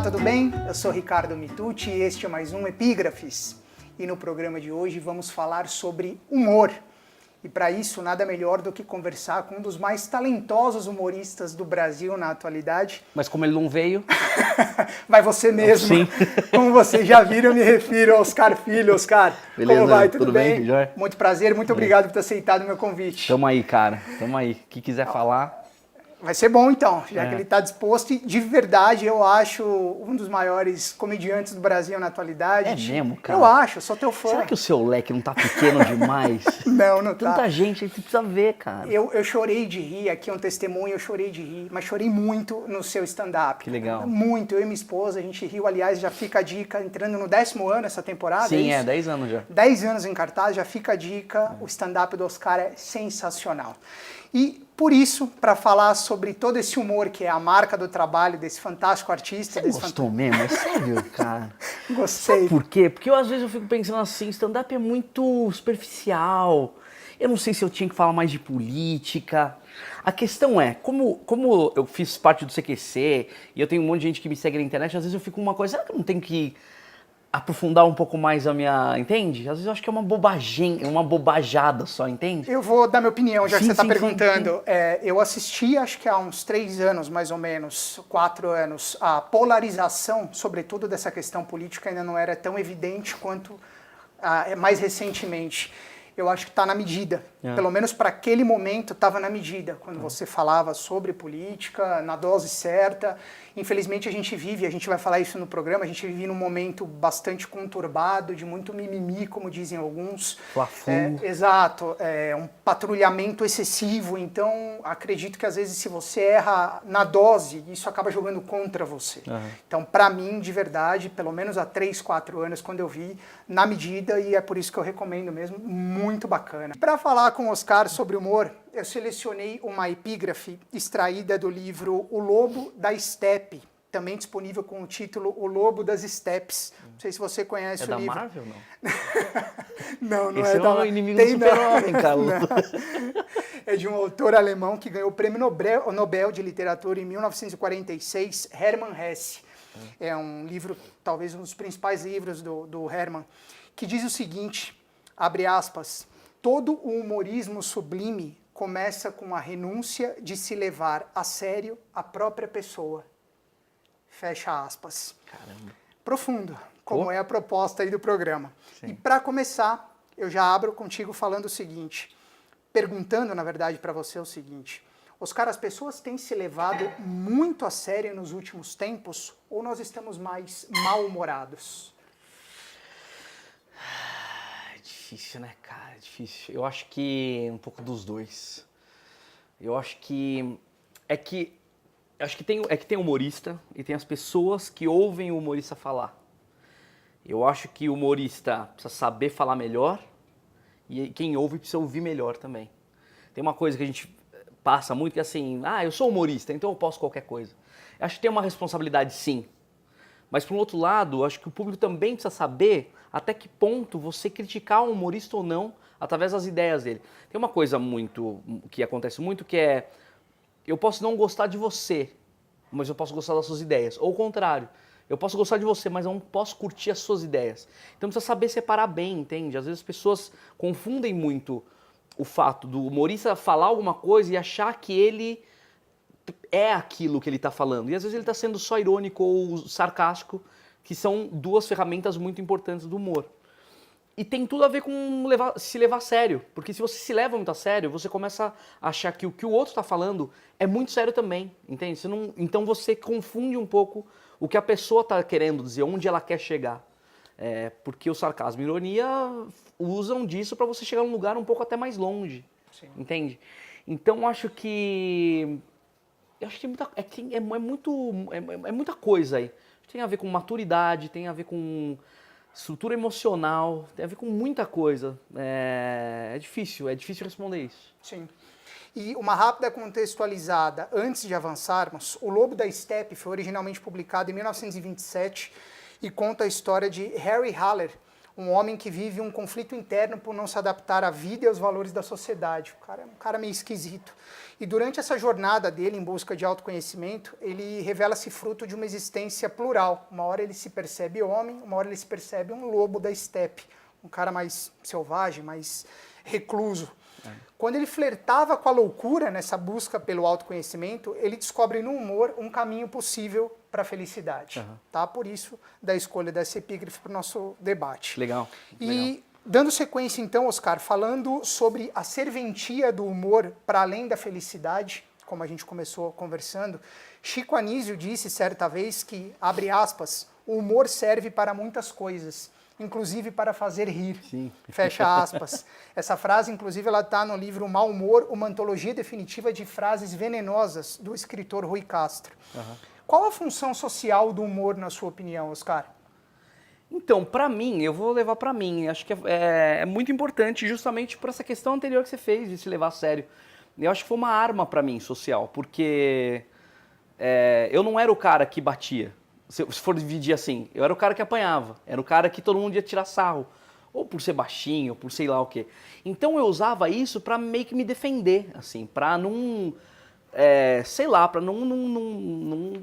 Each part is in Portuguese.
tudo bem? Eu sou Ricardo Mitucci e este é mais um Epígrafes. E no programa de hoje vamos falar sobre humor. E para isso, nada melhor do que conversar com um dos mais talentosos humoristas do Brasil na atualidade. Mas como ele não veio... Vai você mesmo. Sim. Como vocês já viram, eu me refiro ao Oscar Filho. Oscar, beleza, como vai? Tudo bem? bem? Joia? Muito prazer, muito obrigado por ter aceitado o meu convite. Tamo aí, cara. Tamo aí. O que quiser falar... Vai ser bom então, já que ele está disposto e de verdade eu acho um dos maiores comediantes do Brasil na atualidade. É mesmo, cara? Eu acho, sou teu fã. Será que o seu leque não tá pequeno demais? Não tá. Tanta gente aí que precisa ver, cara. Eu chorei de rir, aqui é um testemunho, eu chorei de rir, mas chorei muito no seu stand-up. Que legal. Muito, eu e minha esposa, a gente riu, aliás, já fica a dica, entrando no 10º ano essa temporada. Sim, é isso? 10 anos já. 10 anos em cartaz, já fica a dica, o stand-up do Oscar é sensacional. E por isso, para falar sobre todo esse humor que é a marca do trabalho desse fantástico artista... Você gostou mesmo? É sério, cara? Gostei. Sabe por quê? Porque às vezes eu fico pensando assim, stand-up é muito superficial. Eu não sei se eu tinha que falar mais de política. A questão é, como eu fiz parte do CQC e eu tenho um monte de gente que me segue na internet, às vezes eu fico com uma coisa, será que eu não tenho que aprofundar um pouco mais a minha... Entende? Às vezes eu acho que é uma bobagem, uma bobajada só, entende? Eu vou dar minha opinião, já que você está perguntando. Sim. Eu assisti, acho que há uns 3 anos, mais ou menos, 4 anos, a polarização, sobretudo dessa questão política, ainda não era tão evidente quanto mais recentemente. Eu acho que está na medida. Pelo menos para aquele momento estava na medida, quando você falava sobre política, na dose certa. Infelizmente a gente vai falar isso no programa, a gente vive num momento bastante conturbado, de muito mimimi, como dizem alguns. Exato, um patrulhamento excessivo, então acredito que às vezes se você erra na dose, isso acaba jogando contra você. Então para mim, de verdade, pelo menos há 3, 4 anos, quando eu vi, na medida, e é por isso que eu recomendo mesmo, muito bacana. Para falar com o Oscar sobre humor, eu selecionei uma epígrafe extraída do livro O Lobo da Estepe, também disponível com o título O Lobo das Estepes. Não sei se você conhece o livro. É da Marvel, não? Não Esse é da Marvel. Esse é o inimigo do Super-Homem, cara. É de um autor alemão que ganhou o Prêmio Nobel de Literatura em 1946, Hermann Hesse. É um livro, talvez um dos principais livros do Hermann, que diz o seguinte, abre aspas, todo o humorismo sublime começa com a renúncia de se levar a sério a própria pessoa. Fecha aspas. Caramba. Profundo, como é a proposta aí do programa. Sim. E para começar, eu já abro contigo falando o seguinte, perguntando, na verdade, para você o seguinte, Oscar, as pessoas têm se levado muito a sério nos últimos tempos ou nós estamos mais mal-humorados? Difícil, né, cara? Difícil. Eu acho que um pouco dos dois. Eu acho que tem humorista e tem as pessoas que ouvem o humorista falar. Eu acho que o humorista precisa saber falar melhor e quem ouve precisa ouvir melhor também. Tem uma coisa que a gente passa muito que é assim, eu sou humorista, então eu posso qualquer coisa. Eu acho que tem uma responsabilidade sim. Mas, por um outro lado, eu acho que o público também precisa saber até que ponto você criticar um humorista ou não através das ideias dele. Tem uma coisa que acontece muito que é, eu posso não gostar de você, mas eu posso gostar das suas ideias. Ou o contrário, eu posso gostar de você, mas eu não posso curtir as suas ideias. Então precisa saber separar bem, entende? Às vezes as pessoas confundem muito o fato do humorista falar alguma coisa e achar que ele é aquilo que ele está falando. E às vezes ele está sendo só irônico ou sarcástico, que são duas ferramentas muito importantes do humor. E tem tudo a ver com se levar a sério. Porque se você se leva muito a sério, você começa a achar que o que o outro está falando é muito sério também, entende? Então você confunde um pouco o que a pessoa está querendo dizer, onde ela quer chegar. Porque o sarcasmo e a ironia usam disso para você chegar num lugar um pouco até mais longe, entende? Então eu acho que tem muita coisa aí. Tem a ver com maturidade, tem a ver com estrutura emocional, tem a ver com muita coisa. É difícil responder isso. Sim. E uma rápida contextualizada, antes de avançarmos, O Lobo da Estepe foi originalmente publicado em 1927 e conta a história de Harry Haller, Um homem que vive um conflito interno por não se adaptar à vida e aos valores da sociedade. O cara é um cara meio esquisito. E durante essa jornada dele em busca de autoconhecimento, ele revela-se fruto de uma existência plural. Uma hora ele se percebe homem, uma hora ele se percebe um lobo da estepe. Um cara mais selvagem, mais recluso. Quando ele flertava com a loucura nessa busca pelo autoconhecimento, ele descobre no humor um caminho possível para a felicidade. Tá? Por isso, da escolha dessa epígrafe para o nosso debate. Legal. E dando sequência então, Oscar, falando sobre a serventia do humor para além da felicidade, como a gente começou conversando, Chico Anísio disse certa vez que, abre aspas, o humor serve para muitas coisas, inclusive para fazer rir. Sim. Fecha aspas. Essa frase, inclusive, ela está no livro Mau Humor, uma antologia definitiva de frases venenosas, do escritor Rui Castro. Qual a função social do humor, na sua opinião, Oscar? Então, para mim, eu vou levar para mim. Acho que é muito importante justamente por essa questão anterior que você fez, de se levar a sério. Eu acho que foi uma arma para mim, social, porque eu não era o cara que batia. Se for dividir assim, eu era o cara que apanhava, era o cara que todo mundo ia tirar sarro, ou por ser baixinho, ou por sei lá o quê. Então eu usava isso pra meio que me defender, assim, pra não, sei lá, pra não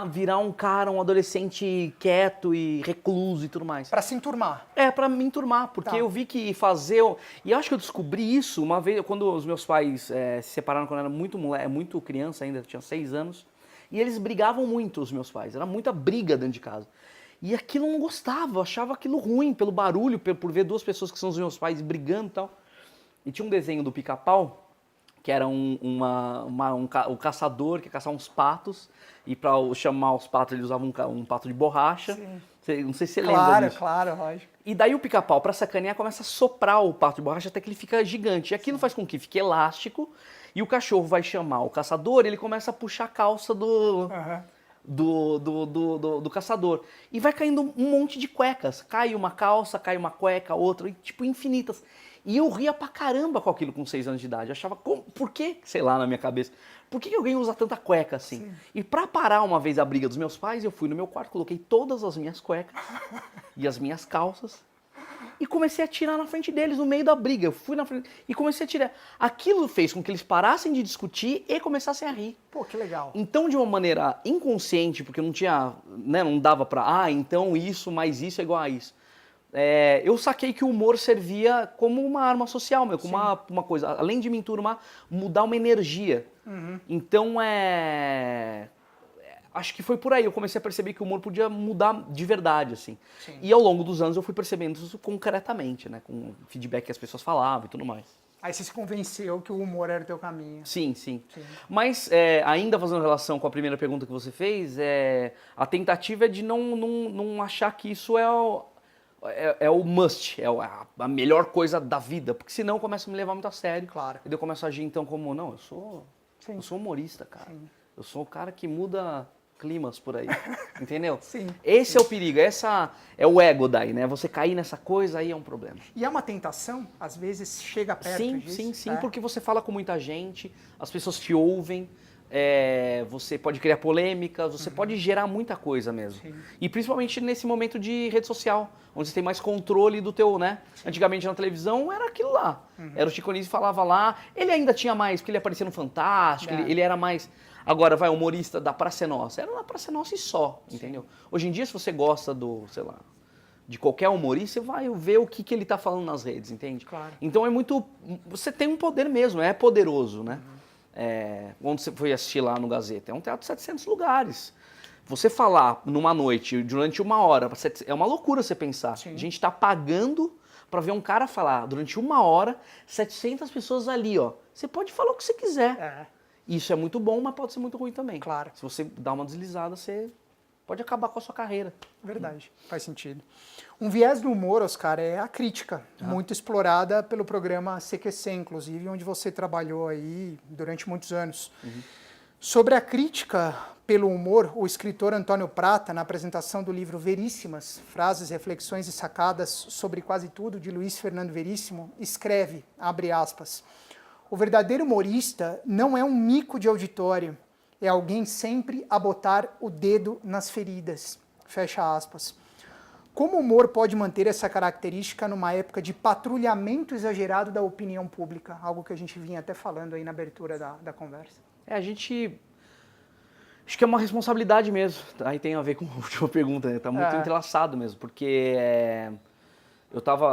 virar um cara, um adolescente quieto e recluso e tudo mais. Para se enturmar. Pra me enturmar, porque eu vi que e eu acho que eu descobri isso uma vez, quando os meus pais se separaram quando eu era muito moleque, muito criança ainda, eu tinha 6 anos. E eles brigavam muito, os meus pais. Era muita briga dentro de casa. E aquilo eu não gostava, eu achava aquilo ruim, pelo barulho, por ver duas pessoas que são os meus pais brigando e tal. E tinha um desenho do Pica-Pau, que era o caçador que caçava uns patos. E para chamar os patos, ele usava um pato de borracha. Não sei se você lembra disso. Claro, lógico. E daí o Pica-Pau, para sacanear, começa a soprar o pato de borracha até que ele fica gigante. E aquilo faz com que fique elástico. E o cachorro vai chamar o caçador, ele começa a puxar a calça do caçador. E vai caindo um monte de cuecas. Cai uma calça, cai uma cueca, outra, e, tipo, infinitas. E eu ria pra caramba com aquilo com 6 anos de idade. Eu achava, por que, sei lá, na minha cabeça, por que alguém usa tanta cueca assim? Sim. E pra parar uma vez a briga dos meus pais, eu fui no meu quarto, coloquei todas as minhas cuecas e as minhas calças. E comecei a tirar na frente deles, no meio da briga. Eu fui na frente e comecei a tirar. Aquilo fez com que eles parassem de discutir e começassem a rir. Pô, que legal. Então, de uma maneira inconsciente, porque não tinha, né, não dava pra, então isso mais isso é igual a isso. Eu saquei que o humor servia como uma arma social, como uma coisa, além de me enturmar, mudar uma energia. Então, acho que foi por aí, eu comecei a perceber que o humor podia mudar de verdade, assim. Sim. E ao longo dos anos eu fui percebendo isso concretamente, né? Com o feedback que as pessoas falavam e tudo mais. Aí você se convenceu que o humor era o teu caminho. Sim. Mas, ainda fazendo relação com a primeira pergunta que você fez, a tentativa é de não achar que isso é o must, a melhor coisa da vida, porque senão começa a me levar muito a sério. Claro. E daí eu começo a agir então como, não, eu sou humorista, cara. Sim. Eu sou o cara que muda climas por aí, entendeu? Sim. Esse é o perigo, essa é o ego daí, né? Você cair nessa coisa aí é um problema. E é uma tentação? Às vezes chega perto disso? Sim, porque você fala com muita gente, as pessoas te ouvem, você pode criar polêmicas, você pode gerar muita coisa mesmo. Sim. E principalmente nesse momento de rede social, onde você tem mais controle do teu, né? Sim. Antigamente na televisão era aquilo lá. Era o Chico Anísio falava lá, ele ainda tinha mais, porque ele aparecia no Fantástico, ele era mais... Agora, humorista da Praça é Nossa. Era na Praça é Nossa e só, entendeu? Hoje em dia, se você gosta de qualquer humorista, você vai ver o que ele tá falando nas redes, entende? Claro. Então é muito... Você tem um poder mesmo, é poderoso, né? Onde você foi assistir lá no Gazeta? É um teatro de 700 lugares. Você falar numa noite, durante 1 hora, é uma loucura você pensar. Sim. A gente tá pagando para ver um cara falar durante 1 hora, 700 pessoas ali, ó. Você pode falar o que você quiser. Isso é muito bom, mas pode ser muito ruim também. Claro. Se você dá uma deslizada, você pode acabar com a sua carreira. Verdade, faz sentido. Um viés do humor, Oscar, é a crítica, muito explorada pelo programa CQC, inclusive, onde você trabalhou aí durante muitos anos. Sobre a crítica pelo humor, o escritor Antônio Prata, na apresentação do livro Veríssimas, Frases, Reflexões e Sacadas sobre Quase Tudo, de Luiz Fernando Veríssimo, escreve, abre aspas, o verdadeiro humorista não é um mico de auditório, é alguém sempre a botar o dedo nas feridas. Fecha aspas. Como o humor pode manter essa característica numa época de patrulhamento exagerado da opinião pública? Algo que a gente vinha até falando aí na abertura da conversa. A gente... Acho que é uma responsabilidade mesmo. Aí tem a ver com a última pergunta, né? Tá muito entrelaçado mesmo, porque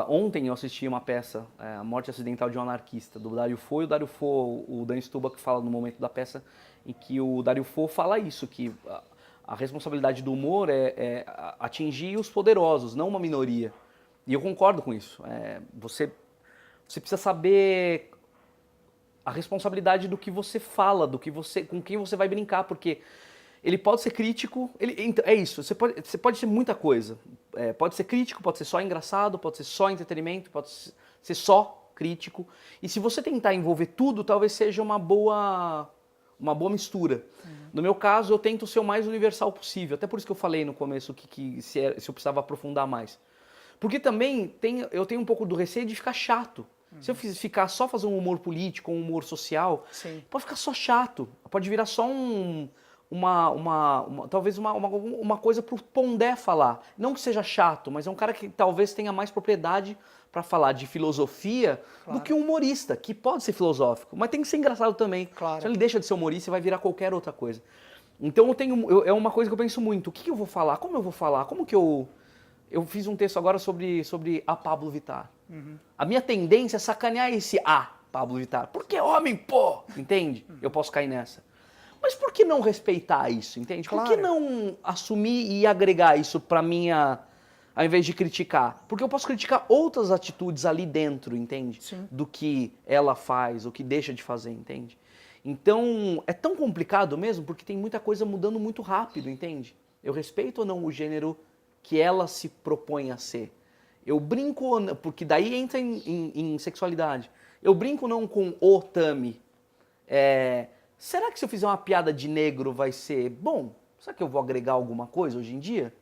ontem eu assisti uma peça, A Morte Acidental de um Anarquista, do Dario Fo, e o Dario Fo, o Dan Stubach fala no momento da peça em que o Dario Fo fala isso, que a responsabilidade do humor é atingir os poderosos, não uma minoria. E eu concordo com isso. Você precisa saber a responsabilidade do que você fala, com quem você vai brincar, porque ele pode ser crítico, é isso, você pode ser muita coisa. Pode ser crítico, pode ser só engraçado, pode ser só entretenimento, pode ser só crítico. E se você tentar envolver tudo, talvez seja uma boa mistura. No meu caso, eu tento ser o mais universal possível. Até por isso que eu falei no começo se eu precisava aprofundar mais. Porque também eu tenho um pouco do receio de ficar chato. Se eu ficar só fazer um humor político, um humor social, pode ficar só chato. Pode virar só talvez uma coisa para o Pondé falar. Não que seja chato, mas é um cara que talvez tenha mais propriedade para falar de filosofia do que um humorista, que pode ser filosófico, mas tem que ser engraçado também. Claro. Se ele deixa de ser humorista, vai virar qualquer outra coisa. Então é uma coisa que eu penso muito. O que eu vou falar? Como eu vou falar? Como que eu fiz um texto agora sobre a Pablo Vittar. A minha tendência é sacanear esse Pablo Vittar. Porque é homem, pô! Entende? Eu posso cair nessa. Mas por que não respeitar isso, entende? Claro. Por que não assumir e agregar isso pra minha... Ao invés de criticar? Porque eu posso criticar outras atitudes ali dentro, entende? Sim. Do que ela faz, o que deixa de fazer, entende? Então, é tão complicado mesmo, porque tem muita coisa mudando muito rápido, entende? Eu respeito ou não o gênero que ela se propõe a ser. Eu brinco, porque daí entra em sexualidade. Eu brinco não com o Tami. Será que se eu fizer uma piada de negro vai ser bom? Será que eu vou agregar alguma coisa hoje em dia?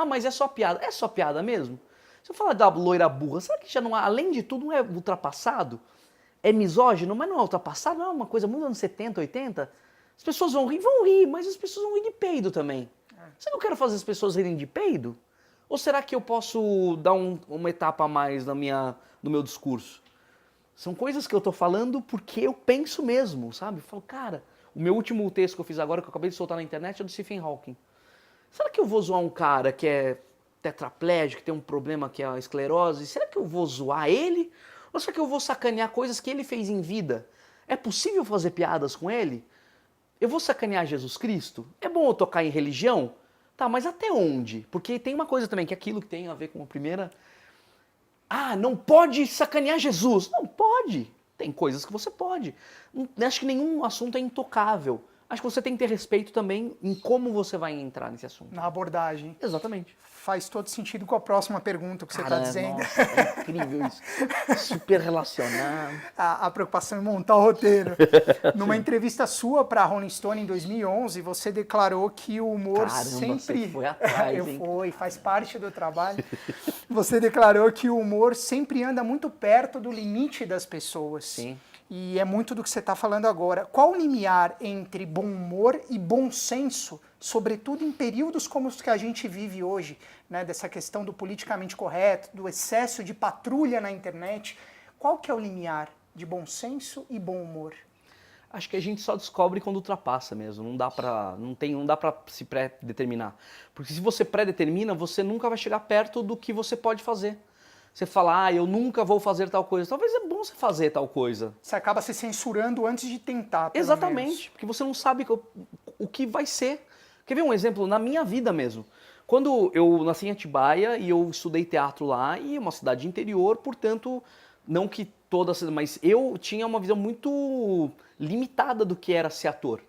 Mas é só piada. É só piada mesmo? Se eu falar da loira burra, será que já não há, além de tudo, não é ultrapassado? É misógino, mas não é ultrapassado? Não é uma coisa muito anos 70, 80? As pessoas vão rir, mas as pessoas vão rir de peido também. Será que eu quero fazer as pessoas rirem de peido? Ou será que eu posso dar uma etapa a mais no meu discurso? São coisas que eu tô falando porque eu penso mesmo, sabe? Eu falo, cara, o meu último texto que eu fiz agora, que eu acabei de soltar na internet, é do Stephen Hawking. Será que eu vou zoar um cara que é tetraplégico, que tem um problema que é a esclerose? Será que eu vou zoar ele? Ou será que eu vou sacanear coisas que ele fez em vida? É possível fazer piadas com ele? Eu vou sacanear Jesus Cristo? É bom eu tocar em religião? Tá, mas até onde? Porque tem uma coisa também, que é aquilo que tem a ver com a primeira... não pode sacanear Jesus. Não pode. Tem coisas que você pode. Acho que nenhum assunto é intocável. Acho que você tem que ter respeito também em como você vai entrar nesse assunto. Na abordagem. Exatamente. Faz todo sentido com a próxima pergunta que você está dizendo. Nossa, é incrível isso. Super relacionado. A preocupação em montar o roteiro. Numa entrevista sua para a Rolling Stone em 2011, você declarou que o humor sempre... Você foi atrás, hein? Faz parte do trabalho. Você declarou que o humor sempre anda muito perto do limite das pessoas. Sim. E é muito do que você está falando agora. Qual o limiar entre bom humor e bom senso, sobretudo em períodos como os que a gente vive hoje, né, dessa questão do politicamente correto, do excesso de patrulha na internet? Qual que é o limiar de bom senso e bom humor? Acho que a gente só descobre quando ultrapassa mesmo. Não dá pra se pré-determinar. Porque se você pré-determina, você nunca vai chegar perto do que você pode fazer. Você fala, eu nunca vou fazer tal coisa. Talvez é bom você fazer tal coisa. Você acaba se censurando antes de tentar, pelo Exatamente, menos. porque você não sabe o que vai ser. Quer ver um exemplo? Na minha vida mesmo. Quando eu nasci em Atibaia e eu estudei teatro lá, e é uma cidade interior, portanto, não que toda cidade, mas eu tinha uma visão muito limitada do que era ser ator.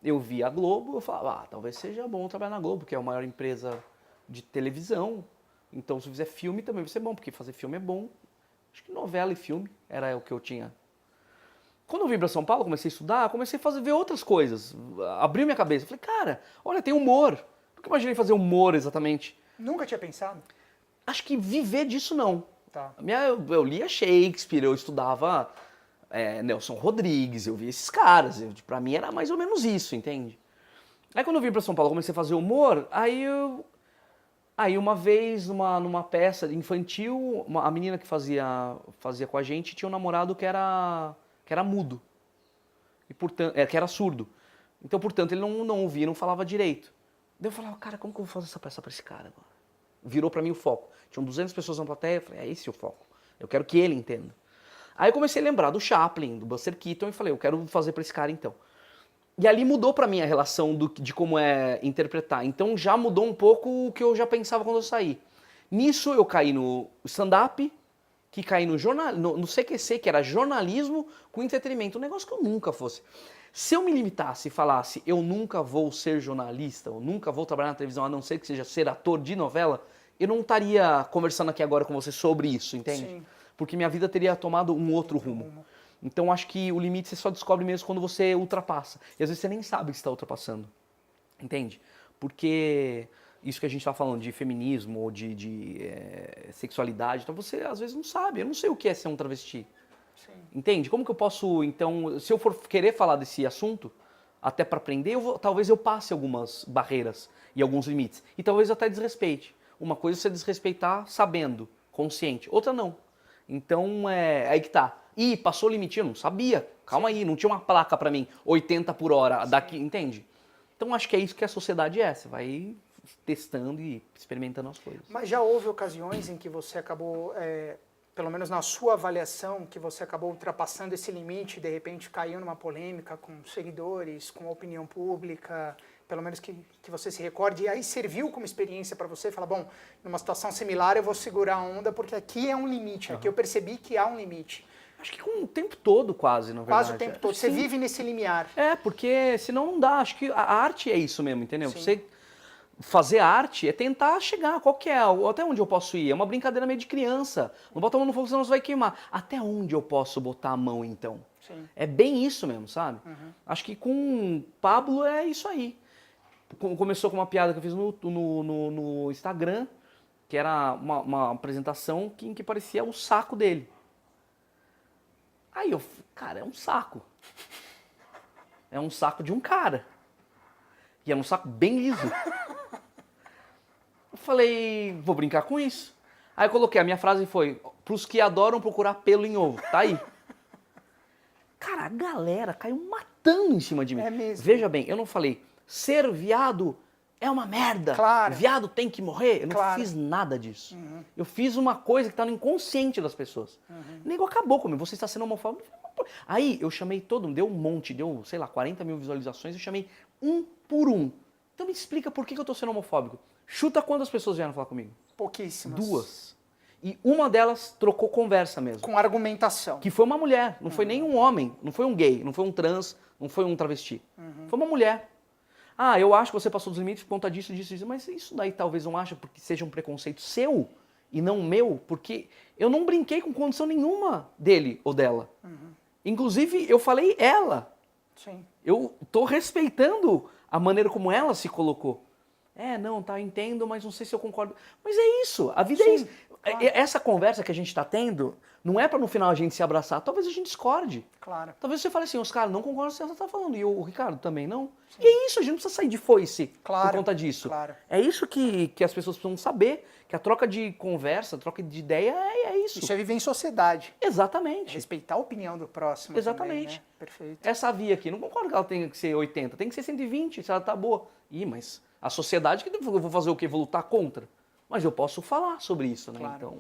Eu via a Globo, eu falava, talvez seja bom trabalhar na Globo, que é a maior empresa de televisão. Então, se eu fizer filme também vai ser bom, porque fazer filme é bom. Acho que novela e filme era o que eu tinha. Quando eu vim para São Paulo, comecei a estudar, comecei a ver outras coisas. Abriu minha cabeça. Falei, cara, olha, tem humor. Nunca imaginei fazer humor exatamente. Nunca tinha pensado? Acho que viver disso não. Tá. Eu lia Shakespeare, eu estudava Nelson Rodrigues, eu via esses caras. Pra mim era mais ou menos isso, entende? Aí quando eu vim para São Paulo, comecei a fazer humor, aí eu Aí uma vez, numa peça infantil, a menina que fazia com a gente tinha um namorado que era mudo, e portanto, que era surdo. Então, portanto, ele não ouvia, não falava direito. Daí eu falava, cara, como que eu vou fazer essa peça pra esse cara agora? Virou pra mim o foco. Tinham 200 pessoas na plateia, eu falei, é esse o foco. Eu quero que ele entenda. Aí eu comecei a lembrar do Chaplin, do Buster Keaton, e falei, eu quero fazer pra esse cara então. E ali mudou pra mim a relação de como é interpretar. Então já mudou um pouco o que eu já pensava quando eu saí. Nisso eu caí no stand-up, que caí no CQC, que era jornalismo com entretenimento. Um negócio que eu nunca fosse. Se eu me limitasse e falasse, eu nunca vou ser jornalista, eu nunca vou trabalhar na televisão, a não ser que seja ser ator de novela, eu não estaria conversando aqui agora com você sobre isso, entende? Sim. Porque minha vida teria tomado um outro rumo. Então acho que o limite você só descobre mesmo quando você ultrapassa. E às vezes você nem sabe que está ultrapassando. Entende? Porque isso que a gente está falando de feminismo ou de sexualidade, então você às vezes não sabe. Eu não sei o que é ser um travesti. Sim. Entende? Como que eu posso, então, se eu for querer falar desse assunto, até para aprender, talvez eu passe algumas barreiras e alguns limites. E talvez até desrespeite. Uma coisa é você desrespeitar sabendo, consciente. Outra não. Então, aí que tá. Ih, passou o limite, eu não sabia. Calma aí, não tinha uma placa pra mim, 80 por hora, daqui, entende? Então acho que é isso que a sociedade é. Você vai testando e experimentando as coisas. Mas já houve ocasiões em que você acabou, pelo menos na sua avaliação, que você acabou ultrapassando esse limite e de repente caiu numa polêmica com seguidores, com a opinião pública, pelo menos que você se recorde, e aí serviu como experiência para você, falar, bom, numa situação similar eu vou segurar a onda porque aqui é um limite, aqui eu percebi que há um limite. Acho que com o tempo todo quase, na verdade. Quase o tempo todo, você vive nesse limiar. Porque senão não dá, acho que a arte é isso mesmo, entendeu? Sim. Você fazer arte é tentar chegar, qual que é, até onde eu posso ir? É uma brincadeira meio de criança, não bota a mão no fogo senão você vai queimar. Até onde eu posso botar a mão então? Sim. É bem isso mesmo, sabe? Acho que com Pablo é isso aí. Começou com uma piada que eu fiz no Instagram, que era uma apresentação em que parecia o saco dele. Aí eu, cara, é um saco. É um saco de um cara. E é um saco bem liso. Eu falei, vou brincar com isso. Aí eu coloquei, a minha frase foi, pros que adoram procurar pelo em ovo, tá aí. Cara, a galera caiu matando em cima de mim. É mesmo. Veja bem, eu não falei, ser viado é uma merda. Claro. Viado tem que morrer. Eu não Claro. fiz nada disso. Eu fiz uma coisa que tá no inconsciente das pessoas. O nego acabou comigo. Você está sendo homofóbico. Aí eu chamei todo mundo, deu um monte, deu, sei lá, 40 mil visualizações, eu chamei um por um. Então me explica por que eu tô sendo homofóbico. Chuta quantas pessoas vieram falar comigo? Pouquíssimas. 2. E uma delas trocou conversa mesmo. Com argumentação. Que foi uma mulher, não foi nem um homem, não foi um gay, não foi um trans, não foi um travesti. Foi uma mulher. Ah, eu acho que você passou dos limites por conta disso, disso, disso. Mas isso daí talvez não acha porque seja um preconceito seu e não meu, porque eu não brinquei com condição nenhuma dele ou dela. Inclusive, eu falei ela. Sim. Eu tô respeitando a maneira como ela se colocou. Não, tá, entendo, mas não sei se eu concordo. Mas é isso, a vida é isso. Claro. Essa conversa que a gente tá tendo, não é pra no final a gente se abraçar, talvez a gente discorde. Claro. Talvez você fale assim, os caras não concordam com o que você tá falando, e o Ricardo também não. Sim. E é isso, a gente não precisa sair de foice por conta disso. Claro. É isso que as pessoas precisam saber, que a troca de conversa, a troca de ideia é isso. Isso é viver em sociedade. Exatamente. Respeitar a opinião do próximo. Exatamente. Também, né? Perfeito. Essa via aqui, não concordo que ela tenha que ser 80, tem que ser 120, se ela tá boa. Mas a sociedade, que eu vou fazer o quê? Vou lutar contra? Mas eu posso falar sobre isso, né? Claro. Então...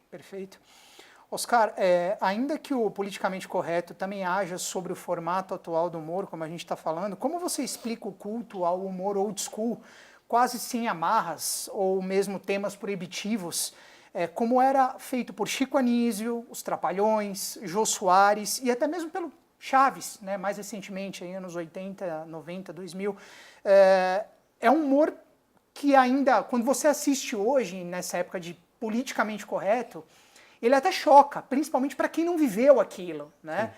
Perfeito. Oscar, ainda que o politicamente correto também haja sobre o formato atual do humor, como a gente está falando, como você explica o culto ao humor old school, quase sem amarras ou mesmo temas proibitivos, como era feito por Chico Anísio, os Trapalhões, Jô Soares e até mesmo pelo Chaves, né, mais recentemente, aí, anos 80, 90, 2000. É um humor que ainda, quando você assiste hoje, nessa época de politicamente correto, ele até choca, principalmente para quem não viveu aquilo, né?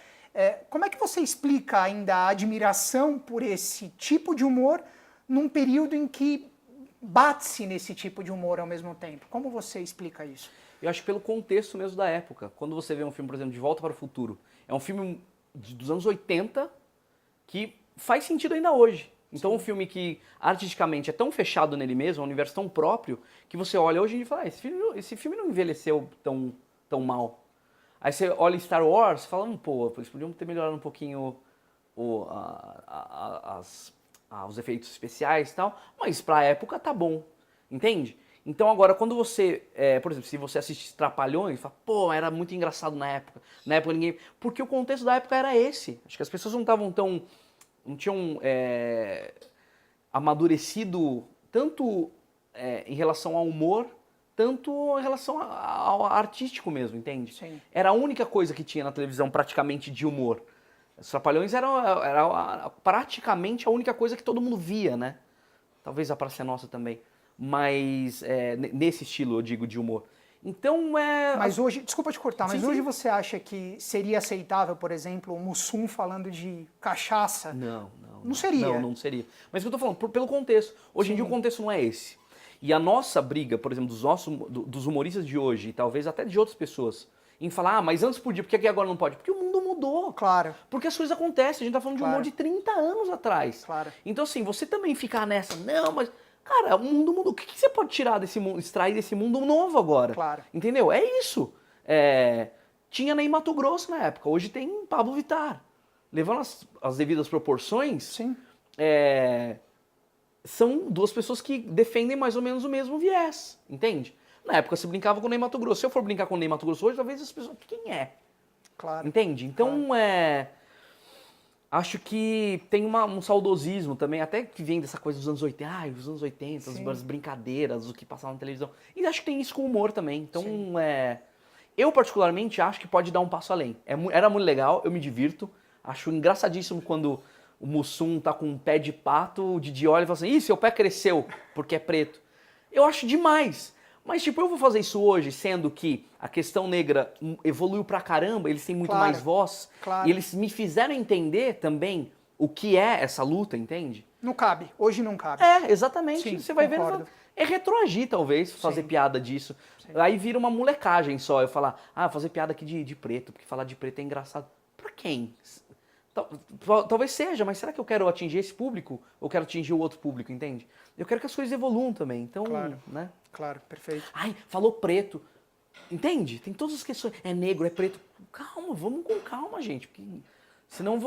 Como é que você explica ainda a admiração por esse tipo de humor num período em que bate-se nesse tipo de humor ao mesmo tempo? Como você explica isso? Eu acho que pelo contexto mesmo da época. Quando você vê um filme, por exemplo, De Volta para o Futuro, é um filme dos anos 80 que faz sentido ainda hoje. Então um filme que artisticamente é tão fechado nele mesmo, é um universo tão próprio, que você olha hoje e fala, esse filme não envelheceu tão mal. Aí você olha Star Wars e fala, pô, eles podiam ter melhorado um pouquinho os efeitos especiais e tal, mas pra época tá bom, entende? Então agora quando você, por exemplo, se você assiste Trapalhões, fala, pô, era muito engraçado na época ninguém... Porque o contexto da época era esse, acho que as pessoas não tinham amadurecido tanto em relação ao humor, tanto em relação ao artístico mesmo, entende? Sim. Era a única coisa que tinha na televisão praticamente de humor. Os Trapalhões era praticamente a única coisa que todo mundo via, né? Talvez a Praça é Nossa também. Mas nesse estilo, eu digo, de humor. Então Mas hoje, desculpa te cortar, mas Sim, hoje sim. você acha que seria aceitável, por exemplo, o Mussum falando de cachaça? Não seria. Não seria. Mas o que eu tô falando, pelo contexto. Hoje em dia o contexto não é esse. E a nossa briga, por exemplo, dos humoristas de hoje, e talvez até de outras pessoas, em falar, mas antes podia, por que agora não pode? Porque o mundo mudou. Claro. Porque as coisas acontecem, a gente tá falando de humor de 30 anos atrás. Claro. Então assim, você também ficar nessa, não, mas... Cara, o mundo mudou. O que você pode tirar desse mundo, extrair desse mundo novo agora? Claro. Entendeu? É isso. Tinha Ney Mato Grosso na época, hoje tem Pablo Vittar. Levando as devidas proporções, Sim. São duas pessoas que defendem mais ou menos o mesmo viés, entende? Na época você brincava com o Ney Mato Grosso. Se eu for brincar com o Ney Mato Grosso hoje, talvez as pessoas... Quem é? Claro. Entende? Então, acho que tem um saudosismo também, até que vem dessa coisa dos anos 80, os anos 80, as brincadeiras, o que passava na televisão. E acho que tem isso com o humor também. Então, eu particularmente acho que pode dar um passo além. Era muito legal, eu me divirto. Acho engraçadíssimo quando o Mussum tá com um pé de pato, o Didi olha e fala assim, ih, seu pé cresceu porque é preto. Eu acho demais. Mas, tipo, eu vou fazer isso hoje, sendo que a questão negra evoluiu pra caramba, eles têm muito mais voz. Claro. E eles me fizeram entender também o que é essa luta, entende? Não cabe. Hoje não cabe. Exatamente. Sim, você vai concordo. vendo... É retroagir, talvez, fazer piada disso. Aí vira uma molecagem só. Eu falar, fazer piada aqui de preto, porque falar de preto é engraçado. Pra quem? Talvez seja, mas será que eu quero atingir esse público ou quero atingir o outro público, entende? Eu quero que as coisas evoluam também, então, né? Claro, perfeito. Ai, falou preto, entende? Tem todas as questões, é negro, é preto. Calma, vamos com calma, gente, porque senão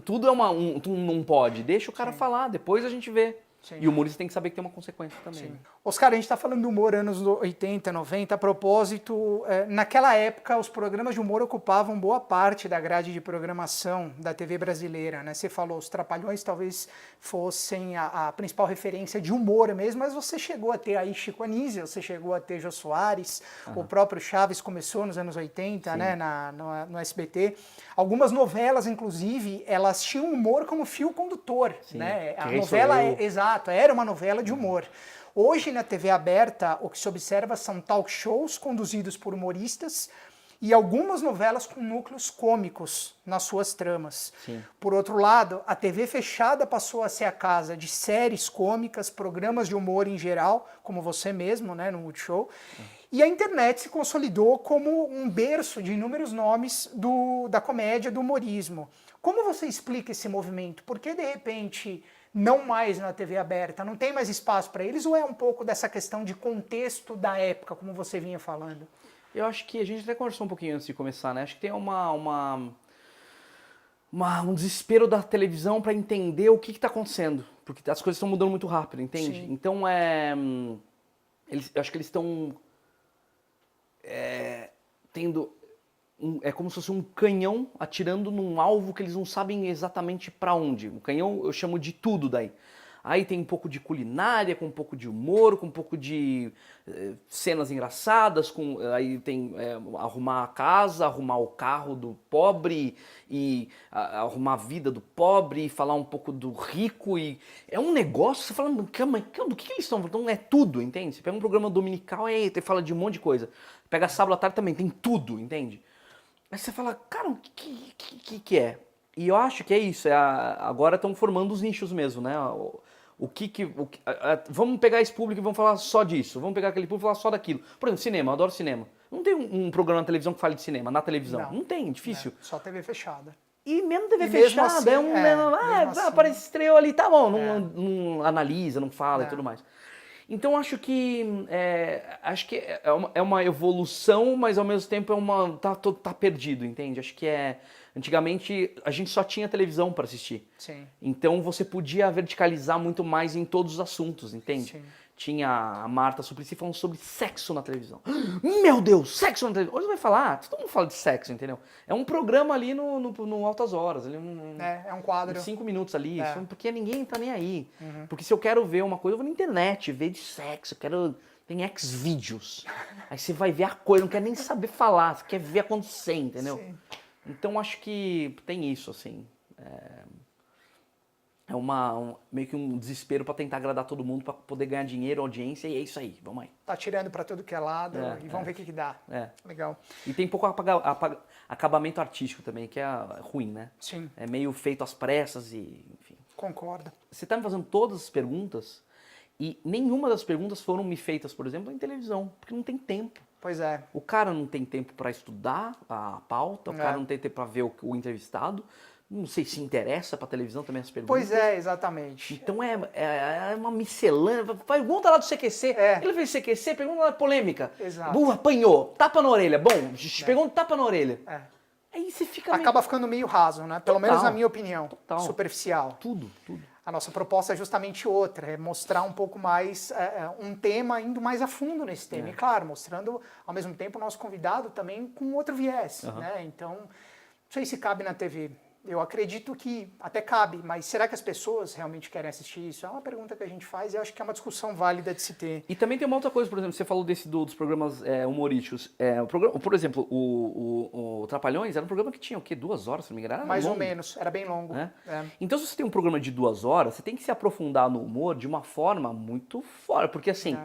tudo não pode. Deixa o cara falar, depois a gente vê. Sim. E o humorista tem que saber que tem uma consequência também. Sim. Oscar, a gente está falando do humor anos 80, 90. A propósito, naquela época os programas de humor ocupavam boa parte da grade de programação da TV brasileira, né? Você falou, os Trapalhões talvez fossem a principal referência de humor mesmo, mas você chegou a ter aí Chico Anísio, você chegou a ter Jô Soares, o próprio Chaves começou nos anos 80, né? No SBT. Algumas novelas, inclusive, elas tinham humor como fio condutor, né? A novela exato, era uma novela de humor. Hoje, na TV aberta, o que se observa são talk shows conduzidos por humoristas e algumas novelas com núcleos cômicos nas suas tramas. Sim. Por outro lado, a TV fechada passou a ser a casa de séries cômicas, programas de humor em geral, como você mesmo, né, no Multishow. E a internet se consolidou como um berço de inúmeros nomes da comédia, do humorismo. Como você explica esse movimento? Por que, de repente, não mais na TV aberta? Não tem mais espaço para eles? Ou é um pouco dessa questão de contexto da época, como você vinha falando? Eu acho que a gente até conversou um pouquinho antes de começar, né? Acho que tem um desespero da televisão para entender o que está acontecendo. Porque as coisas estão mudando muito rápido, entende? Sim. Então, eu acho que eles estão tendo... É como se fosse um canhão atirando num alvo que eles não sabem exatamente para onde. O canhão eu chamo de tudo daí. Aí tem um pouco de culinária, com um pouco de humor, com um pouco de cenas engraçadas, aí tem arrumar a casa, arrumar o carro do pobre e arrumar a vida do pobre, e falar um pouco do rico. E é um negócio, você fala, calma, do que eles estão falando? Então é tudo, entende? Você pega um programa dominical, e fala de um monte de coisa. Pega sábado à tarde também, tem tudo, entende? Aí você fala, cara, o que é? E eu acho que é isso, agora estão formando os nichos mesmo, né? Vamos pegar esse público e vamos falar só disso. Vamos pegar aquele público e falar só daquilo. Por exemplo, cinema, eu adoro cinema. Não tem um programa na televisão que fale de cinema, na televisão. Não tem, difícil. Só TV fechada. E mesmo TV E mesmo fechada, assim, mesmo assim. aparece, estreou ali, tá bom, não analisa, não fala e tudo mais. Então acho que é uma evolução, mas ao mesmo tempo tá perdido, entende? Acho que antigamente a gente só tinha televisão para assistir. Sim. Então você podia verticalizar muito mais em todos os assuntos, entende? Sim. Tinha a Marta Suplicy falando sobre sexo na televisão. Meu Deus, sexo na televisão. Hoje vai falar, todo mundo fala de sexo, entendeu? É um programa ali no Altas Horas. Ali, É um quadro. 5 minutos ali, É. porque ninguém tá nem aí. Porque se eu quero ver uma coisa, eu vou na internet, ver de sexo, tem Xvideos. Aí você vai ver a coisa, não quer nem saber falar, você quer ver acontecer, entendeu? Sim. Então acho que tem isso, assim. Meio que um desespero para tentar agradar todo mundo, para poder ganhar dinheiro, audiência, e é isso aí, vamos aí. Tá tirando para tudo que é lado e vamos ver o que dá. Legal. E tem pouco acabamento artístico também, que é ruim, né? Sim. É meio feito às pressas e, enfim. Concordo. Você tá me fazendo todas as perguntas e nenhuma das perguntas foram me feitas, por exemplo, em televisão, porque não tem tempo. Pois é. O cara não tem tempo para estudar a pauta, o cara não tem tempo para ver o entrevistado. Não sei se interessa pra televisão também as perguntas. Pois é, exatamente. Então é uma miscelânea. Pergunta lá do CQC. Ele fez CQC, pergunta lá da polêmica. Exato. Apanhou, tapa na orelha. Bom, pergunta tapa na orelha. Aí você fica Acaba ficando meio raso, né? Pelo menos na minha opinião. Total. Superficial. Tudo. A nossa proposta é justamente outra, é mostrar um pouco mais, um tema indo mais a fundo nesse tema. E claro, mostrando ao mesmo tempo o nosso convidado também com outro viés, né? Então, não sei se cabe na TV. Eu acredito que até cabe, mas será que as pessoas realmente querem assistir isso? É uma pergunta que a gente faz e acho que é uma discussão válida de se ter. E também tem uma outra coisa, por exemplo, você falou dos programas humorísticos. Por exemplo, o Trapalhões era um programa que tinha o quê? 2 horas, se não me engano? Era Mais longo. ou menos, era bem longo. Então, se você tem um programa de 2 horas, você tem que se aprofundar no humor de uma forma muito fora. Porque assim,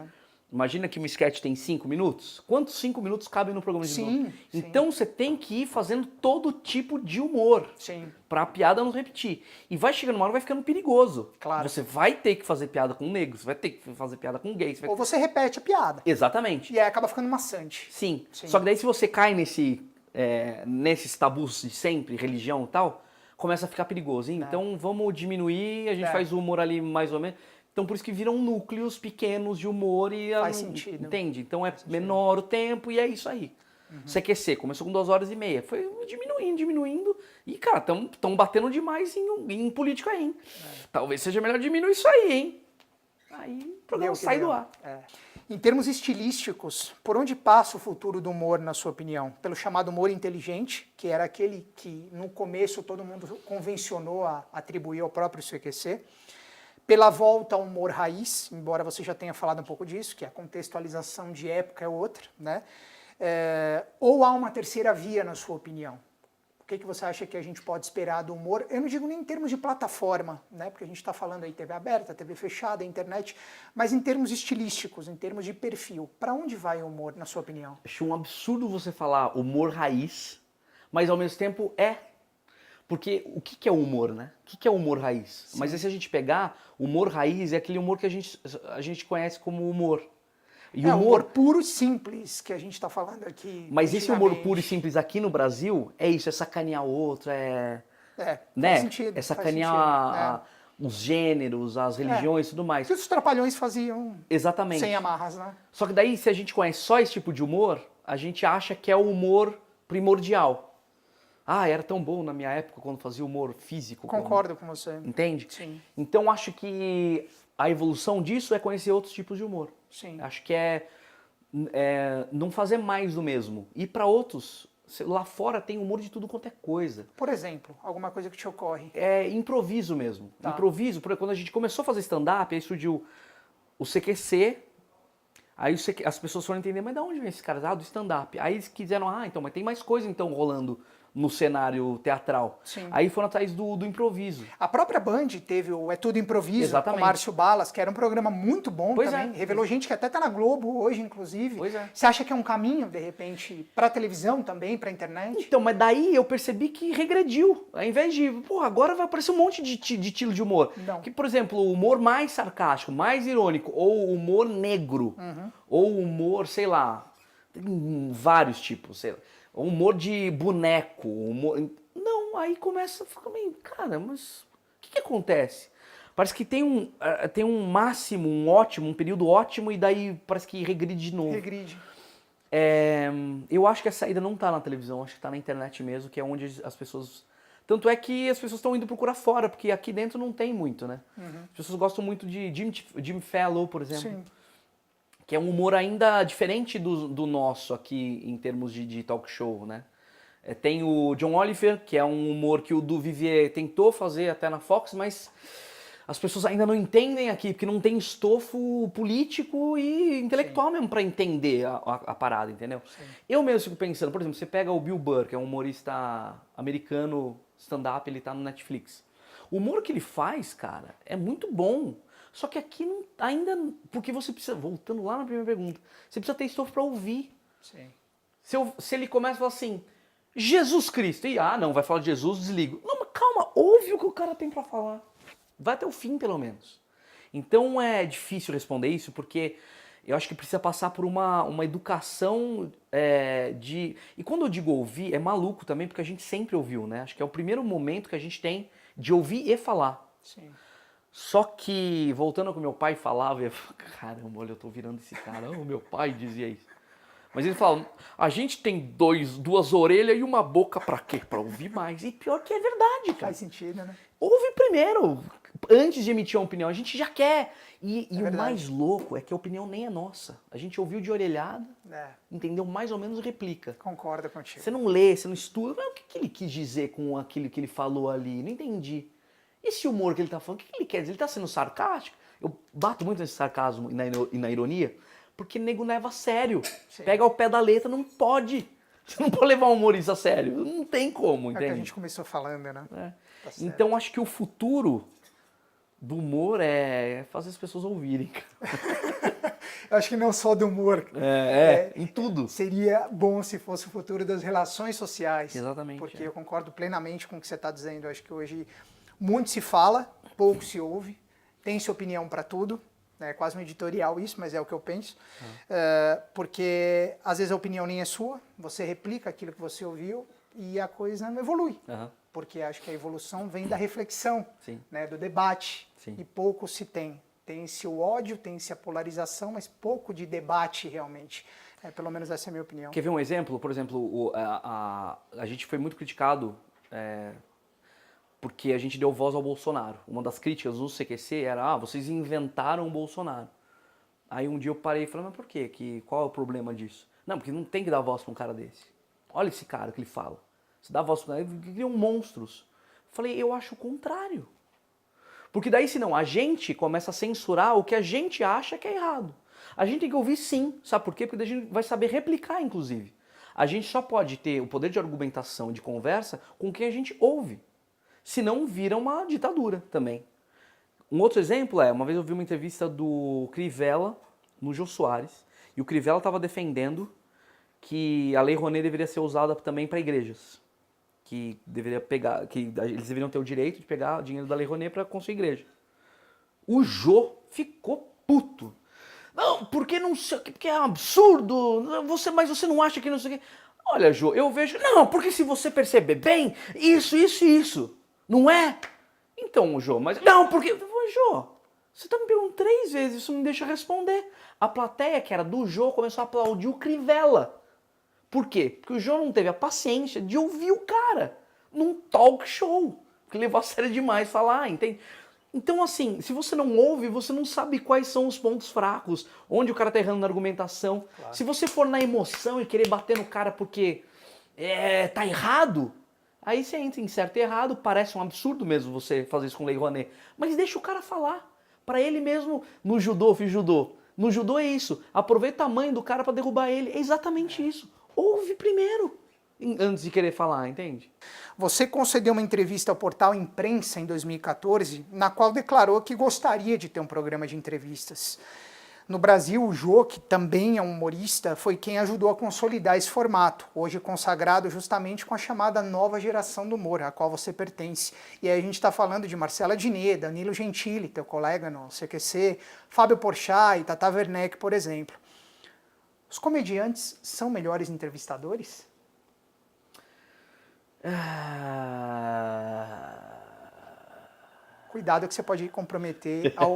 imagina que um sketch tem 5 minutos. Quantos 5 minutos cabem no programa de 2 horas? Então você tem que ir fazendo todo tipo de humor. Sim. Pra piada não repetir. E vai chegando uma hora, vai ficando perigoso. Claro. Você vai ter que fazer piada com negros, vai ter que fazer piada com gays. Ou você repete a piada. Exatamente. E aí acaba ficando maçante. Sim. Só que daí se você cai nesses tabus de sempre, religião e tal, começa a ficar perigoso. Hein? Então vamos diminuir, a gente faz o humor ali mais ou menos. Então por isso que viram núcleos pequenos de humor e... Faz sentido. Entende? Então menor o tempo e é isso aí. CQC começou com 2 horas e meia. Foi diminuindo. E, cara, estão batendo demais em político aí, hein? Talvez seja melhor diminuir isso aí, hein? Aí o programa sai do ar. Em termos estilísticos, por onde passa o futuro do humor, na sua opinião? Pelo chamado humor inteligente, que era aquele que no começo todo mundo convencionou a atribuir ao próprio CQC. Pela volta ao humor raiz, embora você já tenha falado um pouco disso, que a contextualização de época é outra, né? Ou há uma terceira via, na sua opinião? O que você acha que a gente pode esperar do humor? Eu não digo nem em termos de plataforma, né? Porque a gente está falando aí TV aberta, TV fechada, internet, mas em termos estilísticos, em termos de perfil. Para onde vai o humor, na sua opinião? Acho um absurdo você falar humor raiz, mas ao mesmo tempo Porque o que é o humor, né? O que é o humor raiz? Sim. Mas aí, se a gente pegar, o humor raiz é aquele humor que a gente conhece como humor. E o humor puro e simples que a gente está falando aqui. Mas esse humor puro e simples aqui no Brasil é isso, é sacanear o outro, né? Faz sentido. É sacanear os gêneros, as religiões e tudo mais. Que os Trapalhões faziam. Exatamente. Sem amarras, né? Só que daí, se a gente conhece só esse tipo de humor, a gente acha que é o humor primordial. Era tão bom na minha época quando fazia humor físico. Concordo com você. Entende? Sim. Então acho que a evolução disso é conhecer outros tipos de humor. Sim. Acho que não fazer mais do mesmo. Ir para outros. Lá fora tem humor de tudo quanto é coisa. Por exemplo, alguma coisa que te ocorre? É improviso mesmo. Tá. Improviso. Quando a gente começou a fazer stand-up, aí surgiu o CQC. Aí as pessoas foram entender, mas de onde vem esses caras? Do stand-up. Aí eles quiseram, então, mas tem mais coisa então rolando no cenário teatral. Sim. Aí foram atrás do improviso. A própria Band teve o É Tudo Improviso, Exatamente. com o Márcio Balas, que era um programa muito bom pois também. Revelou gente que até tá na Globo hoje, inclusive. Pois é. Você acha que é um caminho, de repente, para televisão também, para internet? Então, mas daí eu percebi que regrediu. Ao invés de, agora vai aparecer um monte de estilo de humor. Não. Que, por exemplo, o humor mais sarcástico, mais irônico, ou humor negro, ou humor, sei lá, tem vários tipos, sei lá. Humor de boneco, humor... Não, Então aí começa a ficar meio, cara, mas o que acontece? Parece que tem um máximo, um ótimo, um período ótimo e daí parece que regride de novo. Regride. Eu acho que a saída não tá na televisão, acho que tá na internet mesmo, que é onde as pessoas... Tanto é que as pessoas estão indo procurar fora, porque aqui dentro não tem muito, né? As pessoas gostam muito de Jimmy Fallon, por exemplo. Sim. Que é um humor ainda diferente do nosso aqui em termos de talk show, né? Tem o John Oliver, que é um humor que o Duvivier tentou fazer até na Fox, mas as pessoas ainda não entendem aqui, porque não tem estofo político e intelectual mesmo para entender a parada, entendeu? Sim. Eu mesmo fico pensando, por exemplo, você pega o Bill Burr, que é um humorista americano, stand-up, ele tá no Netflix. O humor que ele faz, cara, é muito bom. Só que aqui não, ainda, porque você precisa, voltando lá na primeira pergunta, você precisa ter estofo para ouvir. Sim. Se ele começa a falar assim, Jesus Cristo, e não, vai falar de Jesus, desligo. Não, mas calma, ouve o que o cara tem para falar. Vai até o fim, pelo menos. Então é difícil responder isso, porque eu acho que precisa passar por uma educação de... E quando eu digo ouvir, é maluco também, porque a gente sempre ouviu, né? Acho que é o primeiro momento que a gente tem de ouvir e falar. Sim. Só que, voltando ao que meu pai falava, eu falava, caramba, olha, eu tô virando esse cara. O meu pai dizia isso. Mas ele fala, a gente tem duas orelhas e uma boca pra quê? Pra ouvir mais. E pior que é verdade, cara. Faz sentido, né? Ouve primeiro, antes de emitir uma opinião. A gente já quer. E o verdade. mais louco é que a opinião nem é nossa. A gente ouviu de orelhada, É, entendeu mais ou menos e replica. concordo contigo. Você não lê, você não estuda. Mas o que ele quis dizer com aquilo que ele falou ali? Não entendi. Esse humor que ele tá falando, o que ele quer dizer? Ele tá sendo sarcástico? Eu bato muito nesse sarcasmo e na ironia, porque nego leva a sério. Sim. Pega ao pé da letra, não pode. Você não pode levar um humorista a sério. Não tem como, É o entende? que a gente começou falando, né? É. Tá certo. Então acho que o futuro do humor é fazer as pessoas ouvirem. Eu acho que não só do humor. Em tudo. Seria bom se fosse o futuro das relações sociais. Exatamente, Porque é. eu concordo plenamente com o que você está dizendo. Eu acho que hoje muito se fala, pouco se ouve, tem-se opinião para tudo. É quase um editorial isso, mas é o que eu penso. Porque às vezes a opinião nem é sua, você replica aquilo que você ouviu e a coisa não evolui. Uhum. Porque acho que a evolução vem da reflexão, Sim. né, do debate. Sim. E pouco se tem. Tem-se o ódio, tem-se a polarização, mas pouco de debate realmente. Pelo menos essa é a minha opinião. Quer ver um exemplo? Por exemplo, a gente foi muito criticado porque a gente deu voz ao Bolsonaro. Uma das críticas do CQC era, vocês inventaram o Bolsonaro. Aí um dia eu parei e falei, mas por quê? Qual é o problema disso? Não, porque não tem que dar voz para um cara desse. Olha esse cara que ele fala. Você dá voz para ele, criam monstros. Falei, eu acho o contrário. Porque daí, senão, a gente começa a censurar o que a gente acha que é errado. A gente tem que ouvir sim, sabe por quê? Porque daí a gente vai saber replicar, inclusive. A gente só pode ter o poder de argumentação, de conversa, com quem a gente ouve. Senão vira uma ditadura também. Um outro exemplo uma vez eu vi uma entrevista do Crivella no Jô Soares, e o Crivella estava defendendo que a Lei Rouanet deveria ser usada também para igrejas. Que eles deveriam ter o direito de pegar dinheiro da Lei Rouanet para construir igreja. O Jô ficou puto. Não, porque não sei, porque é um absurdo. Mas você não acha que não sei o quê? Olha, Jô, eu vejo. Não, porque se você perceber bem, isso. Não é? Então, Jô, mas. Não, porque. Jô, você tá me perguntando 3 vezes, isso não me deixa responder. A plateia, que era do Jô, começou a aplaudir o Crivella. Por quê? Porque o Jô não teve a paciência de ouvir o cara num talk show. Que levou a sério demais falar, entende? Então, assim, se você não ouve, você não sabe quais são os pontos fracos, onde o cara tá errando na argumentação. Claro. Se você for na emoção e querer bater no cara porque tá errado, aí você entra em certo e errado, parece um absurdo mesmo você fazer isso com Lei Rouanet. Mas deixa o cara falar. Pra ele mesmo, no judô, fiz judô. No judô é isso. Aproveita a mãe do cara pra derrubar ele. É exatamente isso. Ouve primeiro, antes de querer falar, entende? Você concedeu uma entrevista ao portal Imprensa em 2014, na qual declarou que gostaria de ter um programa de entrevistas. No Brasil, o Jô, que também é um humorista, foi quem ajudou a consolidar esse formato, hoje consagrado justamente com a chamada nova geração do humor, a qual você pertence. E aí a gente está falando de Marcela Diné, Danilo Gentili, teu colega no CQC, Fábio Porchat e Tata Werneck, por exemplo. Os comediantes são melhores entrevistadores? cuidado que você pode comprometer ao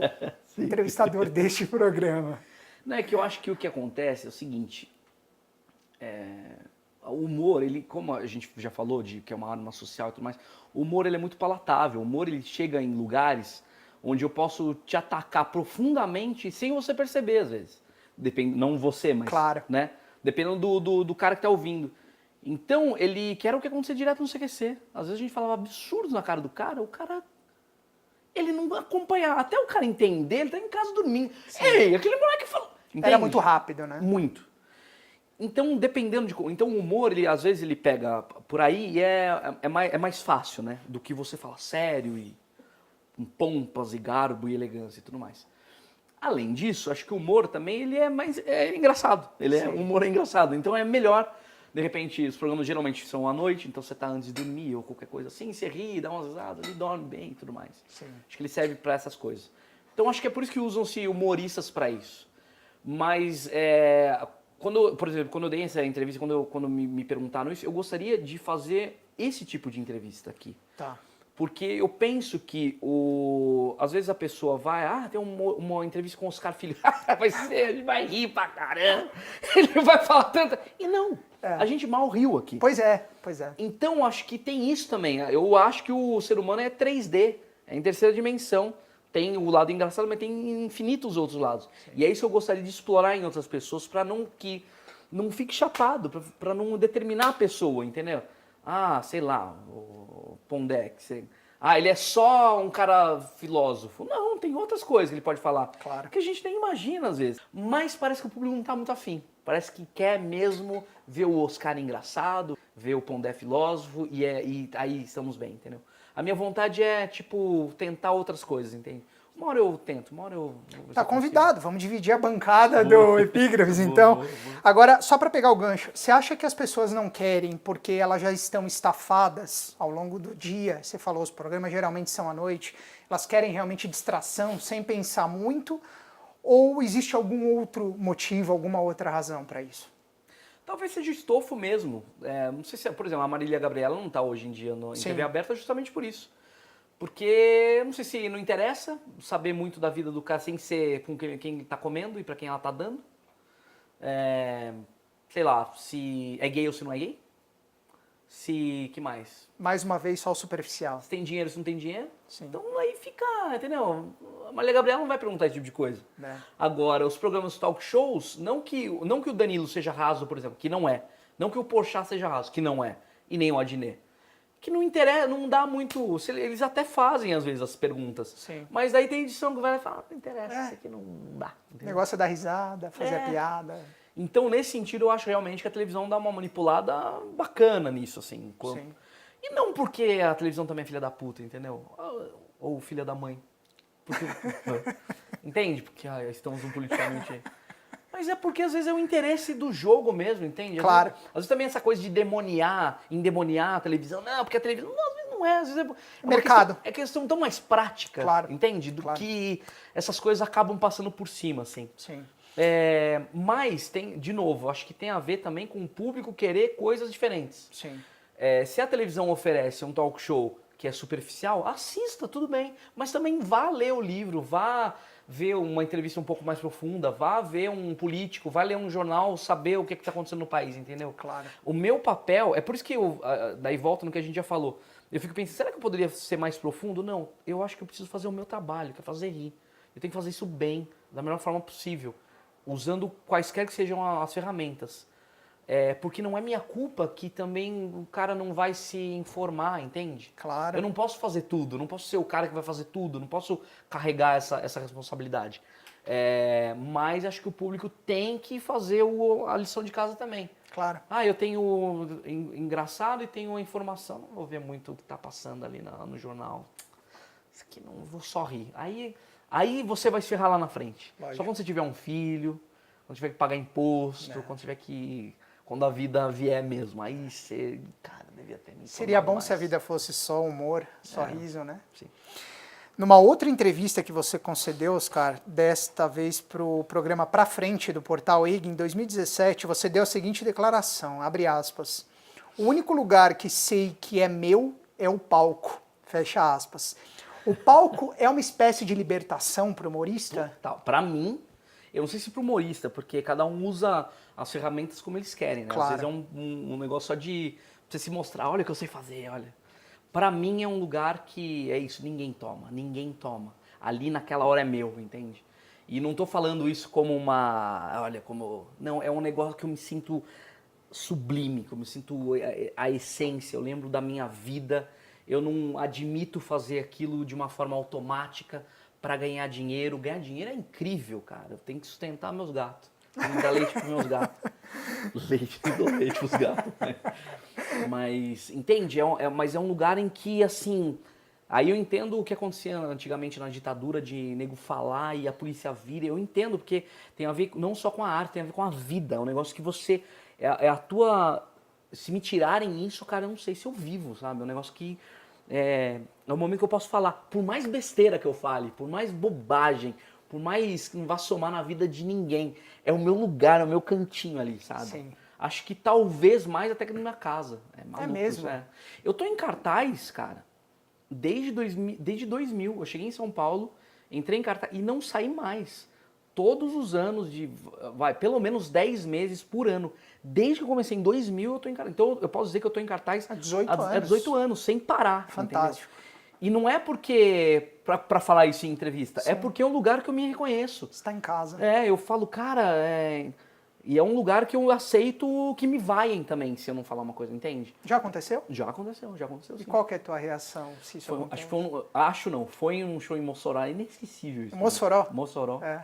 entrevistador deste programa. Não, é que eu acho que o que acontece é o seguinte, o humor, ele, como a gente já falou, de que é uma arma social e tudo mais, o humor ele é muito palatável, o humor ele chega em lugares onde eu posso te atacar profundamente sem você perceber, às vezes. Não você, mas, claro, né? Dependendo do cara que tá ouvindo. Então, que era o que acontecia direto no CQC. Às vezes a gente falava absurdos na cara do cara, o cara... Ele não acompanhava. Até o cara entender, ele tá em casa dormindo. Sim. Ei, aquele moleque falou... Entende? Era muito rápido, né? Muito. Então, dependendo de... Então, o humor, às vezes, ele pega por aí e é mais fácil, né? Do que você falar sério e com pompas e garbo e elegância e tudo mais. Além disso, acho que o humor também, ele é engraçado. O humor é engraçado. Então, é melhor... De repente, os programas geralmente são à noite, então você tá antes de dormir ou qualquer coisa assim, você ri, dá umas risadas e dorme bem e tudo mais. Sim. Acho que ele serve para essas coisas. Então acho que é por isso que usam-se humoristas para isso. Mas, por exemplo, quando eu dei essa entrevista, quando me perguntaram isso, eu gostaria de fazer esse tipo de entrevista aqui. Tá. Porque eu penso que, às vezes a pessoa vai, tem uma entrevista com o Oscar Filho, ele vai rir pra caramba, ele vai falar tanta... E não, a gente mal riu aqui. Pois é. Então, acho que tem isso também. Eu acho que o ser humano é 3D, é em terceira dimensão. Tem o lado engraçado, mas tem infinitos outros lados. Sim. E é isso que eu gostaria de explorar em outras pessoas, para que não fique chapado, para não determinar a pessoa, entendeu? Sei lá, o Pondé, ele é só um cara filósofo. Não, tem outras coisas que ele pode falar. Claro. Que a gente nem imagina às vezes. Mas parece que o público não tá muito afim. Parece que quer mesmo ver o Oscar engraçado, ver o Pondé filósofo e aí estamos bem, entendeu? A minha vontade é, tentar outras coisas, entende? Uma hora eu tento, uma hora eu... Tá convidado, vamos dividir a bancada do Epígrafes, então. Boa. Agora, só para pegar o gancho, você acha que as pessoas não querem porque elas já estão estafadas ao longo do dia? Você falou, os programas geralmente são à noite. Elas querem realmente distração, sem pensar muito? Ou existe algum outro motivo, alguma outra razão para isso? Talvez seja estofo mesmo. Não sei se, por exemplo, a Marília Gabriela não está hoje em dia em TV aberta justamente por isso. Porque, não sei se não interessa saber muito da vida do cara sem ser com quem ele está comendo e para quem ela está dando. Sei lá, se é gay ou se não é gay. Que mais? Mais uma vez, só o superficial. Se tem dinheiro, se não tem dinheiro. Sim. Então aí fica, entendeu? A Marília Gabriela não vai perguntar esse tipo de coisa. Agora, os programas talk shows, não que o Danilo seja raso, por exemplo, que não é. Não que o Porchat seja raso, que não é. E nem o Adnet. Que não interessa, não dá muito... Eles até fazem, às vezes, as perguntas. Sim. Mas daí tem edição que vai falar, não interessa, isso aqui não dá. Entendeu? O negócio é dar risada, fazer a piada. Então, nesse sentido, eu acho realmente que a televisão dá uma manipulada bacana nisso, assim. Sim. E não porque a televisão também é filha da puta, entendeu? Ou filha da mãe. Porque, entende? Porque estamos politicamente... Mas é porque às vezes é o interesse do jogo mesmo, entende? Claro. Às vezes também essa coisa de endemoniar a televisão. Não, porque a televisão... Não, às vezes não é. Às vezes é mercado. É questão tão mais prática, claro. Entende? Do que essas coisas acabam passando por cima, assim. Sim. Mas tem, de novo, acho que tem a ver também com o público querer coisas diferentes. Sim. Se a televisão oferece um talk show que é superficial, assista, tudo bem. Mas também vá ler o livro, vá ver uma entrevista um pouco mais profunda, vá ver um político, vá ler um jornal, saber o que está acontecendo no país, entendeu? Claro. O meu papel, é por isso que daí volta no que a gente já falou, eu fico pensando, será que eu poderia ser mais profundo? Não, eu acho que eu preciso fazer o meu trabalho, que é fazer rir. Eu tenho que fazer isso bem, da melhor forma possível, usando quaisquer que sejam as ferramentas. Porque não é minha culpa que também o cara não vai se informar, entende? Claro. Eu não posso fazer tudo, não posso ser o cara que vai fazer tudo, não posso carregar essa responsabilidade. Mas acho que o público tem que fazer a lição de casa também. Claro. Eu tenho engraçado e tenho a informação, não vou ver muito o que está passando ali no jornal. Isso aqui não vou só rir. Aí você vai se ferrar lá na frente. Lógico. Só quando você tiver um filho, quando tiver que pagar imposto, quando a vida vier mesmo. Aí você, cara, devia ter me Seria bom mais. se a vida fosse só humor, só riso, né? Sim. Numa outra entrevista que você concedeu, Oscar, desta vez para o programa Pra Frente do Portal IG, em 2017, você deu a seguinte declaração, abre aspas, o único lugar que sei que é meu é o palco, fecha aspas. O palco é uma espécie de libertação para o humorista? Tá, pra mim, eu não sei se pro humorista, porque cada um usa as ferramentas como eles querem, né? Claro. Às vezes é um negócio só de você se mostrar, olha o que eu sei fazer, olha. Pra mim é um lugar que é isso, ninguém toma, ninguém toma. Ali naquela hora é meu, entende? E não tô falando isso como olha, como... Não, é um negócio que eu me sinto sublime, que eu me sinto a essência, eu lembro da minha vida, eu não admito fazer aquilo de uma forma automática para ganhar dinheiro. Ganhar dinheiro é incrível, cara, eu tenho que sustentar meus gatos, tenho que dar leite pros meus gatos. Leite, eu dou leite pros gatos, né? Mas, entende? Mas é um lugar em que, assim... Aí eu entendo o que acontecia antigamente na ditadura de nego falar e a polícia vir. Eu entendo, porque tem a ver não só com a arte, tem a ver com a vida. É um negócio que você... É a tua... Se me tirarem isso, cara, eu não sei se eu vivo, sabe? É um negócio que... É um momento que eu posso falar. Por mais besteira que eu fale, por mais bobagem, por mais que não vá somar na vida de ninguém, é o meu lugar, é o meu cantinho ali, sabe? Sim. Acho que talvez mais até que na minha casa. É maluco, mesmo? É. Eu tô em cartaz, cara, desde 2000. Eu cheguei em São Paulo, entrei em cartaz e não saí mais. Todos os anos, pelo menos 10 meses por ano. Desde que eu comecei em 2000, eu tô em cartaz. Então eu posso dizer que eu tô em cartaz Há 18 anos. Há 18 anos, sem parar. Fantástico. Entendeu? E não é porque, pra falar isso em entrevista, Sim. é porque é um lugar que eu me reconheço. Você está em casa. Eu falo, cara, e é um lugar que eu aceito que me vaiem também, se eu não falar uma coisa, entende? Já aconteceu? Já aconteceu E sim. qual que é a tua reação? Se isso Foi um show em Mossoró, inesquecível isso. Mossoró? Mossoró. É.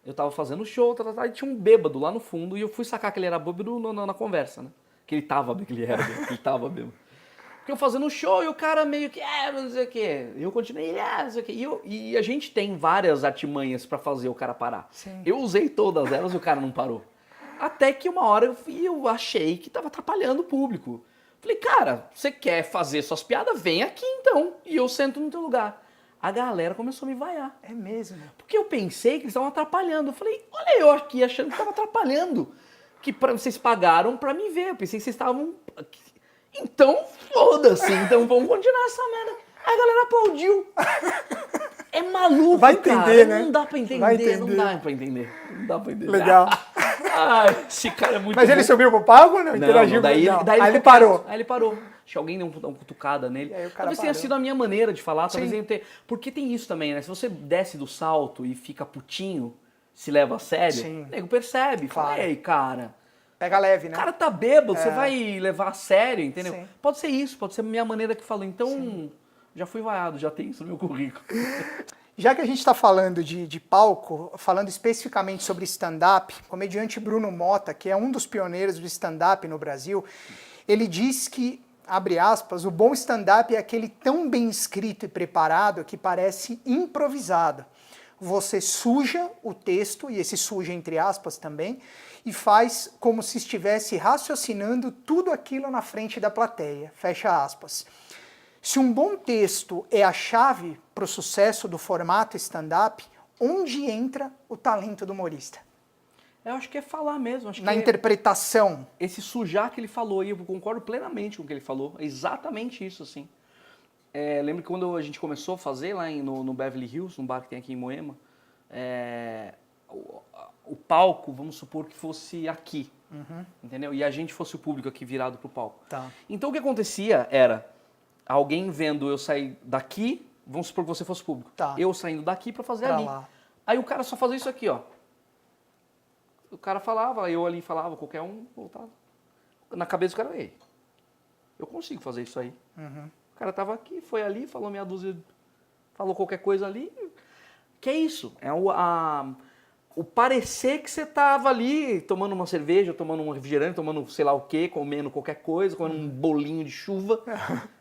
Eu tava fazendo show, e tinha um bêbado lá no fundo, e eu fui sacar que ele era bêbado na conversa, né? Que ele tava bêbado. Porque eu fazendo show e o cara meio que, não sei o quê. Eu continuei, não sei o quê. E a gente tem várias artimanhas pra fazer o cara parar. Sim. Eu usei todas elas e o cara não parou. Até que uma hora eu achei que tava atrapalhando o público. Falei, cara, você quer fazer suas piadas? Vem aqui então. E eu sento no teu lugar. A galera começou a me vaiar. É mesmo? Porque eu pensei que eles estavam atrapalhando. Eu falei, olha eu aqui achando que tava atrapalhando. Que vocês pagaram pra me ver. Eu pensei que vocês estavam... Então, foda-se. Então vamos continuar essa merda. Aí a galera aplaudiu. É maluco, vai entender, cara. Né? Não dá pra entender. Vai entender. Não dá pra entender. Não dá pra entender. Legal. Ai, esse cara é muito Mas bom. ele subiu pro palco ou não? Interagiu? Daí Aí ele parou. Aí ele parou. Acho que alguém deu uma cutucada nele. E aí o cara Talvez tenha parou. sido a minha maneira de falar. Talvez Sim. tenha ter... Porque tem isso também, né? Se você desce do salto e fica putinho, se leva a sério, Sim. o nego percebe. Fala, Claro. ei, cara... Pega leve, né? O cara tá bêbado, você vai levar a sério, entendeu? Sim. Pode ser isso, pode ser a minha maneira que falou. Então, já fui vaiado, já tem isso no meu currículo. Já que a gente está falando de palco, falando especificamente sobre stand-up, o comediante Bruno Motta, que é um dos pioneiros do stand-up no Brasil, ele diz que, abre aspas, o bom stand-up é aquele tão bem escrito e preparado que parece improvisado. Você suja o texto, e esse suja entre aspas também, e faz como se estivesse raciocinando tudo aquilo na frente da plateia, fecha aspas. Se um bom texto é a chave para o sucesso do formato stand-up, onde entra o talento do humorista? Eu acho que é falar mesmo. Acho Na que interpretação. esse sujar que ele falou, e eu concordo plenamente com o que ele falou, é exatamente isso, assim. Lembro que quando a gente começou a fazer lá no Beverly Hills, um bar que tem aqui em Moema, o palco, vamos supor que fosse aqui, entendeu? E a gente fosse o público aqui virado pro palco. Tá. Então o que acontecia era, alguém vendo eu sair daqui, vamos supor que você fosse o público, Tá. eu saindo daqui pra fazer Pra ali. lá. Aí o cara só fazia isso aqui, ó. O cara falava, eu ali falava, qualquer um voltava. Na cabeça do cara, ei, eu consigo fazer isso aí. O cara tava aqui, foi ali, falou meia dúzia, falou qualquer coisa ali. Que é isso? É o parecer que você tava ali tomando uma cerveja, tomando um refrigerante, tomando sei lá o quê, comendo qualquer coisa, comendo um bolinho de chuva.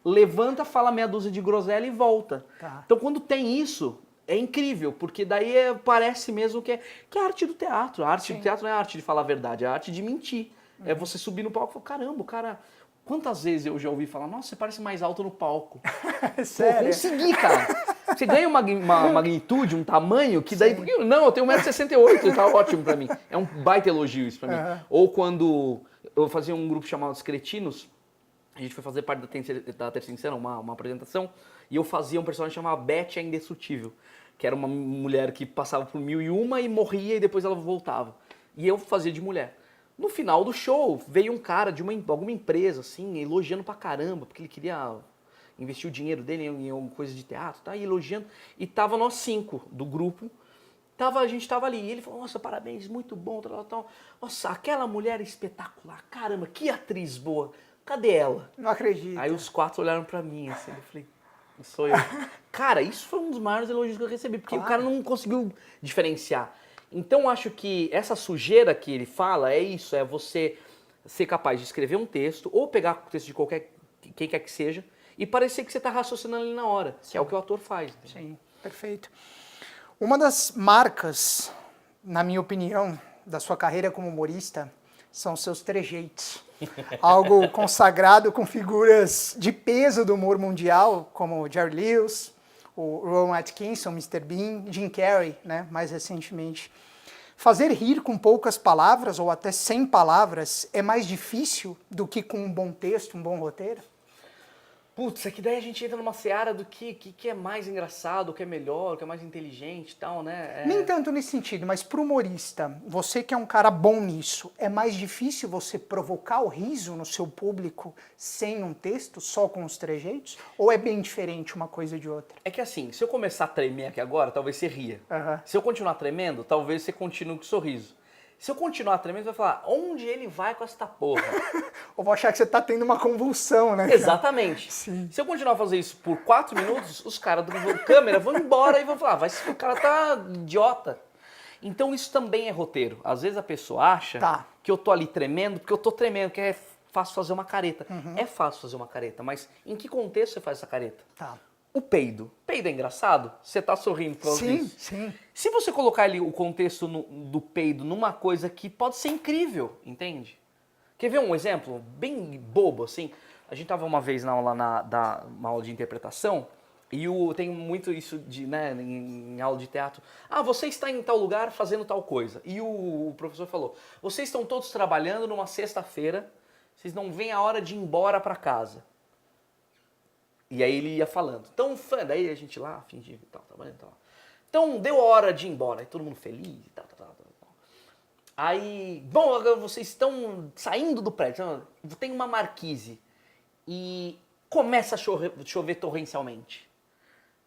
Levanta, fala meia dúzia de groselha e volta. Tá. Então quando tem isso, é incrível, porque daí parece mesmo que é a arte do teatro. A arte do teatro não é a arte de falar a verdade, é a arte de mentir. É você subir no palco e falar, caramba, o cara... Quantas vezes eu já ouvi falar, nossa, você parece mais alto no palco. Sério? Pô, consegui, cara. Você ganha uma magnitude, um tamanho, que daí... Porque, não, eu tenho 1,68m, tá ótimo pra mim. É um baita elogio isso pra mim. Ou quando eu fazia um grupo chamado Os Cretinos, a gente foi fazer parte da Terceira Cena, uma apresentação, e eu fazia um personagem chamado Beth a Indestrutível, que era uma mulher que passava por 1001 e morria e depois ela voltava. E eu fazia de mulher. No final do show, veio um cara de alguma empresa, assim, elogiando pra caramba, porque ele queria investir o dinheiro dele em alguma coisa de teatro, tá? E elogiando. E tava nós 5 do grupo, a gente tava ali. E ele falou, nossa, parabéns, muito bom, tal, tal. Nossa, aquela mulher é espetacular, caramba, que atriz boa. Cadê ela? Não acredito. Aí os 4 olharam pra mim, assim, eu falei, sou eu. Cara, isso foi um dos maiores elogios que eu recebi, porque o cara não conseguiu diferenciar. Então, acho que essa sujeira que ele fala é isso, é você ser capaz de escrever um texto, ou pegar o texto de quem quer que seja, e parecer que você está raciocinando ali na hora, que é o que o ator faz. Sim, perfeito. Uma das marcas, na minha opinião, da sua carreira como humorista, são seus trejeitos. Algo consagrado com figuras de peso do humor mundial, como Jerry Lewis, o Rowan Atkinson, Mr. Bean, Jim Carrey, né, mais recentemente. Fazer rir com poucas palavras, ou até sem palavras, é mais difícil do que com um bom texto, um bom roteiro? Putz, é que daí a gente entra numa seara do que é mais engraçado, o que é melhor, o que é mais inteligente e tal, né? Nem tanto nesse sentido, mas pro humorista, você que é um cara bom nisso, é mais difícil você provocar o riso no seu público sem um texto, só com os trejeitos? Ou é bem diferente uma coisa de outra? É que assim, se eu começar a tremer aqui agora, talvez você ria. Se eu continuar tremendo, talvez você continue com o sorriso. Se eu continuar tremendo, você vai falar, onde ele vai com essa porra? Ou vou achar que você tá tendo uma convulsão, né? Exatamente. Sim. Se eu continuar a fazer isso por 4 minutos, os caras da câmera vão embora e vão falar, o cara tá idiota. Então isso também é roteiro. Às vezes a pessoa acha que eu tô ali tremendo, porque eu tô tremendo, que é fácil fazer uma careta. É fácil fazer uma careta, mas em que contexto você faz essa careta? O peido. Peido é engraçado? Você tá sorrindo por causa disso? Sim. Se você colocar ali o contexto do peido numa coisa que pode ser incrível, entende? Quer ver um exemplo bem bobo, assim? A gente tava uma vez na aula, uma aula de interpretação, e tem muito isso de, né, em aula de teatro. Ah, você está em tal lugar fazendo tal coisa. E o professor falou, vocês estão todos trabalhando numa sexta-feira, vocês não veem a hora de ir embora para casa. E aí ele ia falando. Então, daí a gente lá, fingindo e tal, trabalhando e tal. Então, deu a hora de ir embora. Aí todo mundo feliz e tal. Aí, bom, agora vocês estão saindo do prédio. Tem uma marquise. E começa a chover torrencialmente.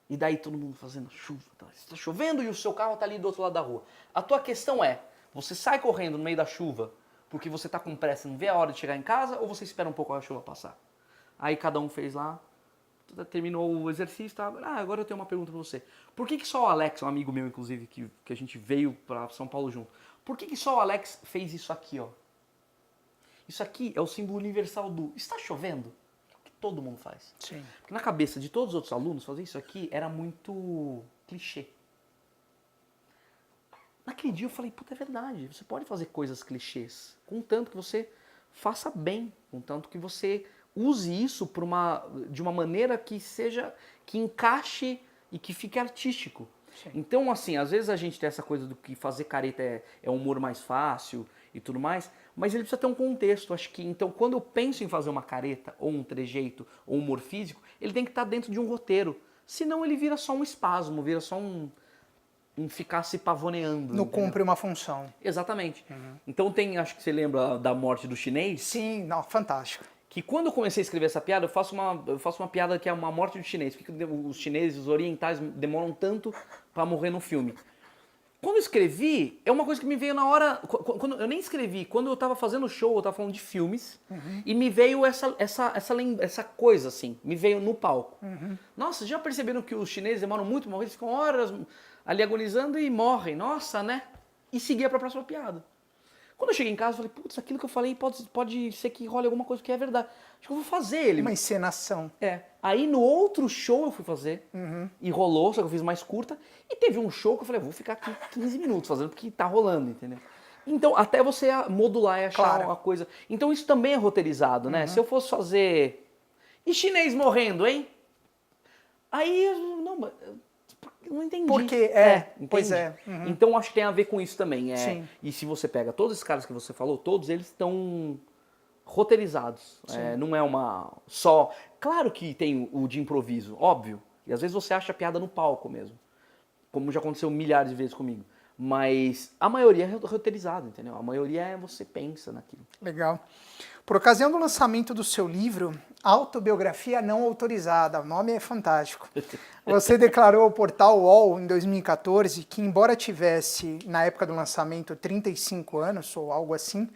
E daí todo mundo fazendo chuva. Está chovendo e o seu carro está ali do outro lado da rua. A tua questão é, você sai correndo no meio da chuva porque você está com pressa e não vê a hora de chegar em casa, ou você espera um pouco a chuva passar? Aí cada um fez lá. Terminou o exercício, tá? Agora eu tenho uma pergunta pra você. Por que só o Alex, um amigo meu inclusive, que a gente veio pra São Paulo junto, por que só o Alex fez isso aqui, ó? Isso aqui é o símbolo universal do está chovendo? Que todo mundo faz. Sim. Porque na cabeça de todos os outros alunos, fazer isso aqui era muito clichê. Naquele dia eu falei, puta, é verdade, você pode fazer coisas clichês, contanto que você faça bem, contanto que você use isso de uma maneira que encaixe e que fique artístico. Sim. Então, assim, às vezes a gente tem essa coisa do que fazer careta é um humor mais fácil e tudo mais, mas ele precisa ter um contexto. Acho que, então, quando eu penso em fazer uma careta, ou um trejeito, ou um humor físico, ele tem que estar dentro de um roteiro. Senão ele vira só um espasmo, vira só um ficar se pavoneando. Não cumpre uma função. Exatamente. Então acho que você lembra da morte do chinês? Sim, não, fantástico. Que quando eu comecei a escrever essa piada, eu faço uma piada que é uma morte do chinês. Porque os chineses, os orientais, demoram tanto para morrer no filme. Quando eu escrevi, é uma coisa que me veio na hora... Quando eu nem escrevi, quando eu tava fazendo show, eu tava falando de filmes, e me veio essa coisa, assim, me veio no palco. Nossa, já perceberam que os chineses demoram muito para morrer? Eles ficam horas ali agonizando e morrem. Nossa, né? E seguia pra próxima piada. Quando eu cheguei em casa, eu falei, putz, aquilo que eu falei pode ser que role alguma coisa que é verdade. Acho que eu vou fazer ele. Uma encenação. Aí no outro show eu fui fazer, e rolou, só que eu fiz mais curta. E teve um show que eu falei, vou ficar aqui 15 minutos fazendo, porque tá rolando, entendeu? Então, até você modular e achar uma coisa. Então isso também é roteirizado, né? Se eu fosse fazer... E chinês morrendo, hein? Aí, não entendi. Porque pois é. Então acho que tem a ver com isso também. E se você pega todos esses caras que você falou, todos eles estão roteirizados. Não é uma só... Claro que tem o de improviso, óbvio. E às vezes você acha piada no palco mesmo. Como já aconteceu milhares de vezes comigo. Mas a maioria é roteirizado, entendeu? A maioria você pensa naquilo. Legal. Por ocasião do lançamento do seu livro, Autobiografia Não Autorizada, o nome é fantástico. Você declarou ao portal UOL em 2014 que, embora tivesse, na época do lançamento, 35 anos ou algo assim,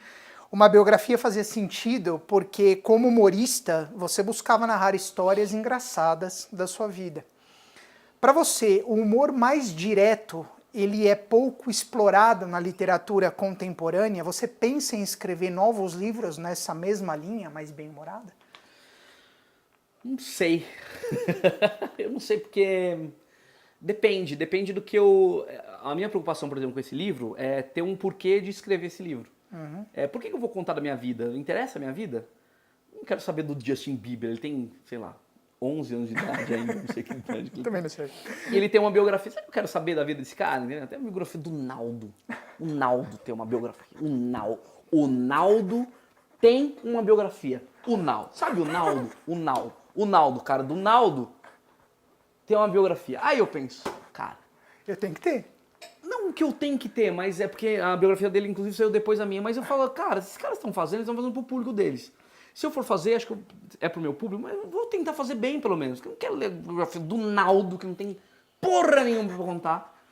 uma biografia fazia sentido porque, como humorista, você buscava narrar histórias engraçadas da sua vida. Para você, o humor mais direto, ele é pouco explorado na literatura contemporânea? Você pensa em escrever novos livros nessa mesma linha, mais bem-humorada? Não sei. Eu não sei porque depende do que eu... A minha preocupação, por exemplo, com esse livro é ter um porquê de escrever esse livro. Por que eu vou contar da minha vida? Interessa a minha vida? Não quero saber do Justin Bieber, ele tem, sei lá, 11 anos de idade ainda, não sei que idade. Também não sei. E ele tem uma biografia, sabe o que eu quero saber da vida desse cara? Tem uma biografia do Naldo. O Naldo tem uma biografia. O Naldo tem uma biografia. O Naldo. Sabe o Naldo? O Naldo, cara, do Naldo tem uma biografia. Aí eu penso, cara... Eu tenho que ter. Não que eu tenho que ter, mas é porque a biografia dele, inclusive, saiu depois da minha. Mas eu falo, cara, esses caras estão fazendo, eles estão fazendo pro público deles. Se eu for fazer, acho que é pro meu público, mas eu vou tentar fazer bem, pelo menos. Eu não quero ler a biografia do Naldo, que não tem porra nenhuma pra contar.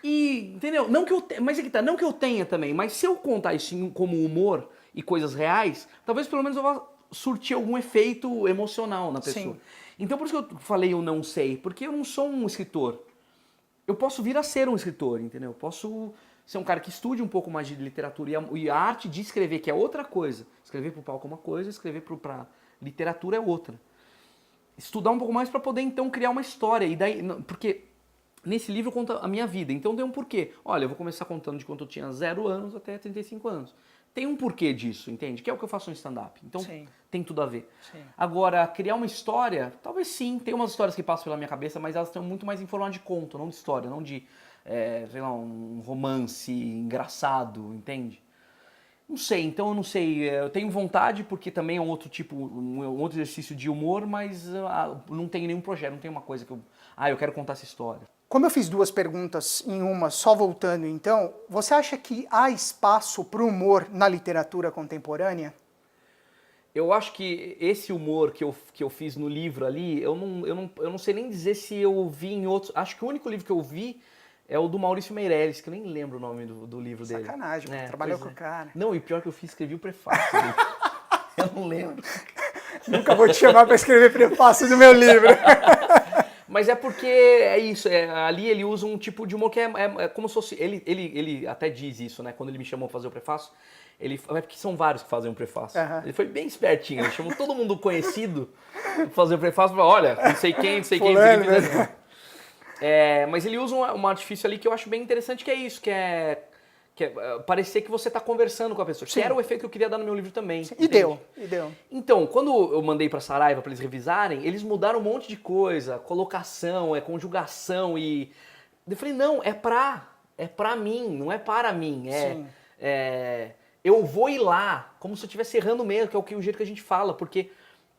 E, entendeu? Não que eu mas é que tá, não que eu tenha também, mas se eu contar isso como humor e coisas reais, talvez pelo menos eu vá surtir algum efeito emocional na pessoa. Sim. Então por isso que eu falei eu não sei, porque eu não sou um escritor. Eu posso vir a ser um escritor, entendeu? Eu posso ser um cara que estude um pouco mais de literatura e a arte de escrever, que é outra coisa. Escrever pro palco é uma coisa, escrever pra literatura é outra. Estudar um pouco mais para poder então criar uma história. E daí, porque nesse livro conta a minha vida, então tem um porquê. Olha, eu vou começar contando de quando eu tinha 0 anos até 35 anos. Tem um porquê disso, entende? Que é o que eu faço no stand-up. Então Sim. tem tudo a ver. Sim. Agora, criar uma história, talvez sim. Tem umas histórias que passam pela minha cabeça, mas elas estão muito mais em forma de conto, não de história, não de, sei lá, um romance engraçado, entende? Não sei, então eu não sei. Eu tenho vontade, porque também é um outro tipo, um outro exercício de humor, mas não tenho nenhum projeto, não tem uma coisa que eu quero contar essa história. Como eu fiz 2 perguntas em uma, só voltando então, você acha que há espaço para o humor na literatura contemporânea? Eu acho que esse humor que eu fiz no livro ali, eu não sei nem dizer se eu vi em outros... Acho que o único livro que eu vi é o do Maurício Meirelles, que eu nem lembro o nome do livro dele. Sacanagem, trabalhou com o cara. Não, e pior que eu escrevi o prefácio dele. Eu não lembro. Nunca vou te chamar para escrever prefácio do meu livro. Mas é porque é isso, ali ele usa um tipo de humor que é como se fosse... Ele até diz isso, né? Quando ele me chamou para fazer o prefácio, é porque são vários que fazem o prefácio. Ele foi bem espertinho, ele chamou todo mundo conhecido para fazer o prefácio, falou, olha, não sei quem, não sei quem. Mas ele usa um artifício ali que eu acho bem interessante, que é isso, que é parecer que você está conversando com a pessoa. Sim. Que era o efeito que eu queria dar no meu livro também. E deu. Então, quando eu mandei para Saraiva para eles revisarem, eles mudaram um monte de coisa, colocação, conjugação e... Eu falei, não, é pra mim, não é para mim. Eu vou ir lá, como se eu estivesse errando mesmo, que é o jeito que a gente fala, porque...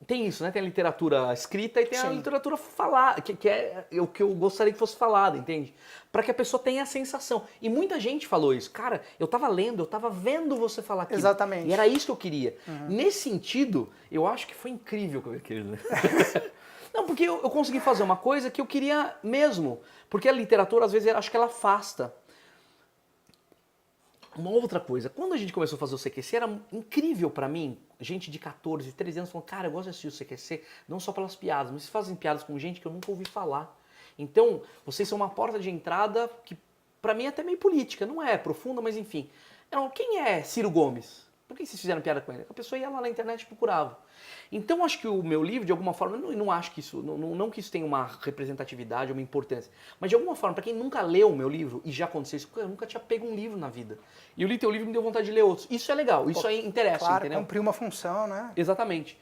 Tem isso, né? Tem a literatura escrita e tem a literatura falada, que é o que eu gostaria que fosse falada, entende? Para que a pessoa tenha a sensação. E muita gente falou isso. Cara, eu tava lendo, eu tava vendo você falar aquilo. Exatamente. E era isso que eu queria. Nesse sentido, eu acho que foi incrível que eu queria ler. Não, porque eu consegui fazer uma coisa que eu queria mesmo. Porque a literatura, às vezes, eu acho que ela afasta. Uma outra coisa, quando a gente começou a fazer o CQC, era incrível pra mim, gente de 14, 13 anos falando, cara, eu gosto de assistir o CQC, não só pelas piadas, mas vocês fazem piadas com gente que eu nunca ouvi falar. Então, vocês são uma porta de entrada que pra mim é até meio política, não é profunda, mas enfim. Quem é Ciro Gomes? Por que vocês fizeram piada com ele? A pessoa ia lá na internet e procurava. Então, acho que o meu livro, de alguma forma, eu não acho que isso, não que isso tenha uma representatividade, uma importância, mas de alguma forma, para quem nunca leu o meu livro, e já aconteceu isso, eu nunca tinha pego um livro na vida. E eu li teu livro e me deu vontade de ler outros. Isso é legal, isso aí interessa, claro, entendeu? Cumpriu uma função, né? Exatamente.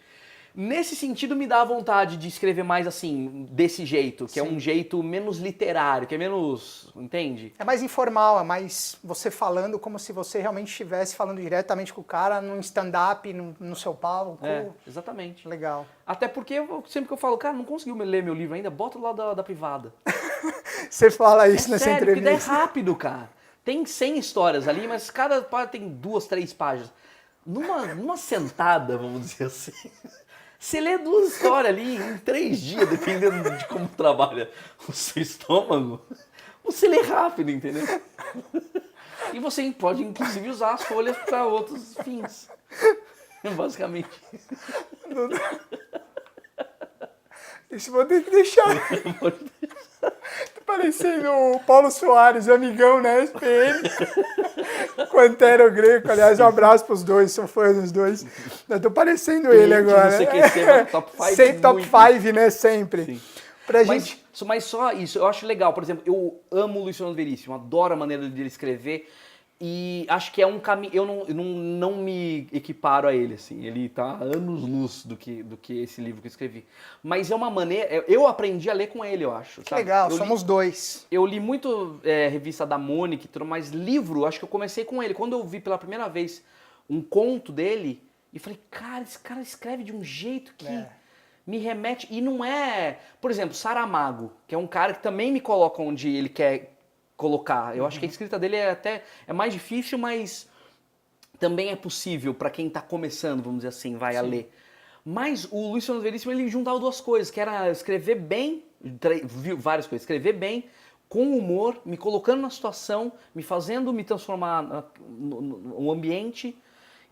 Nesse sentido, me dá vontade de escrever mais assim, desse jeito, que é um jeito menos literário, que é menos, entende? É mais informal, é mais você falando como se você realmente estivesse falando diretamente com o cara num stand-up, no seu palco. Exatamente. Legal. Até porque sempre que eu falo, cara, não conseguiu ler meu livro ainda, bota lá da privada. Você fala isso nessa sério, entrevista. Porque é rápido, cara. Tem 100 histórias ali, mas cada página tem 2, 3 páginas. Numa sentada, vamos dizer assim, você lê 2 histórias ali em 3 dias, dependendo de como trabalha o seu estômago. Você lê rápido, entendeu? E você pode, inclusive, usar as folhas para outros fins. Basicamente. Isso vou ter que deixar. Tá parecendo o Paulo Soares, o amigão, né? SPM. Com Antero Greco. Aliás, um abraço pros dois, sou fã dos dois. Eu tô parecendo ele agora. Você quer ser top 5? Sem top 5, né? Sempre. Sim. Pra gente... Mas só isso, eu acho legal. Por exemplo, eu amo o Luiz Fernando Veríssimo, adoro a maneira dele escrever. E acho que é um caminho. Eu não me equiparo a ele, assim. Ele tá anos-luz do que esse livro que eu escrevi. Mas é uma maneira. Eu aprendi a ler com ele, eu acho. Que legal, somos dois. Eu li muito revista da Mônica e tudo, mas livro, acho que eu comecei com ele. Quando eu vi pela primeira vez um conto dele, e falei, cara, esse cara escreve de um jeito que me remete. E não é. Por exemplo, Saramago, que é um cara que também me coloca onde ele quer colocar. Eu acho que a escrita dele é mais difícil, mas também é possível para quem está começando, vamos dizer assim, a ler. Mas o Luiz Fernando Veríssimo, ele juntava 2 coisas, que era escrever bem, várias coisas, escrever bem, com humor, me colocando na situação, me fazendo me transformar no ambiente.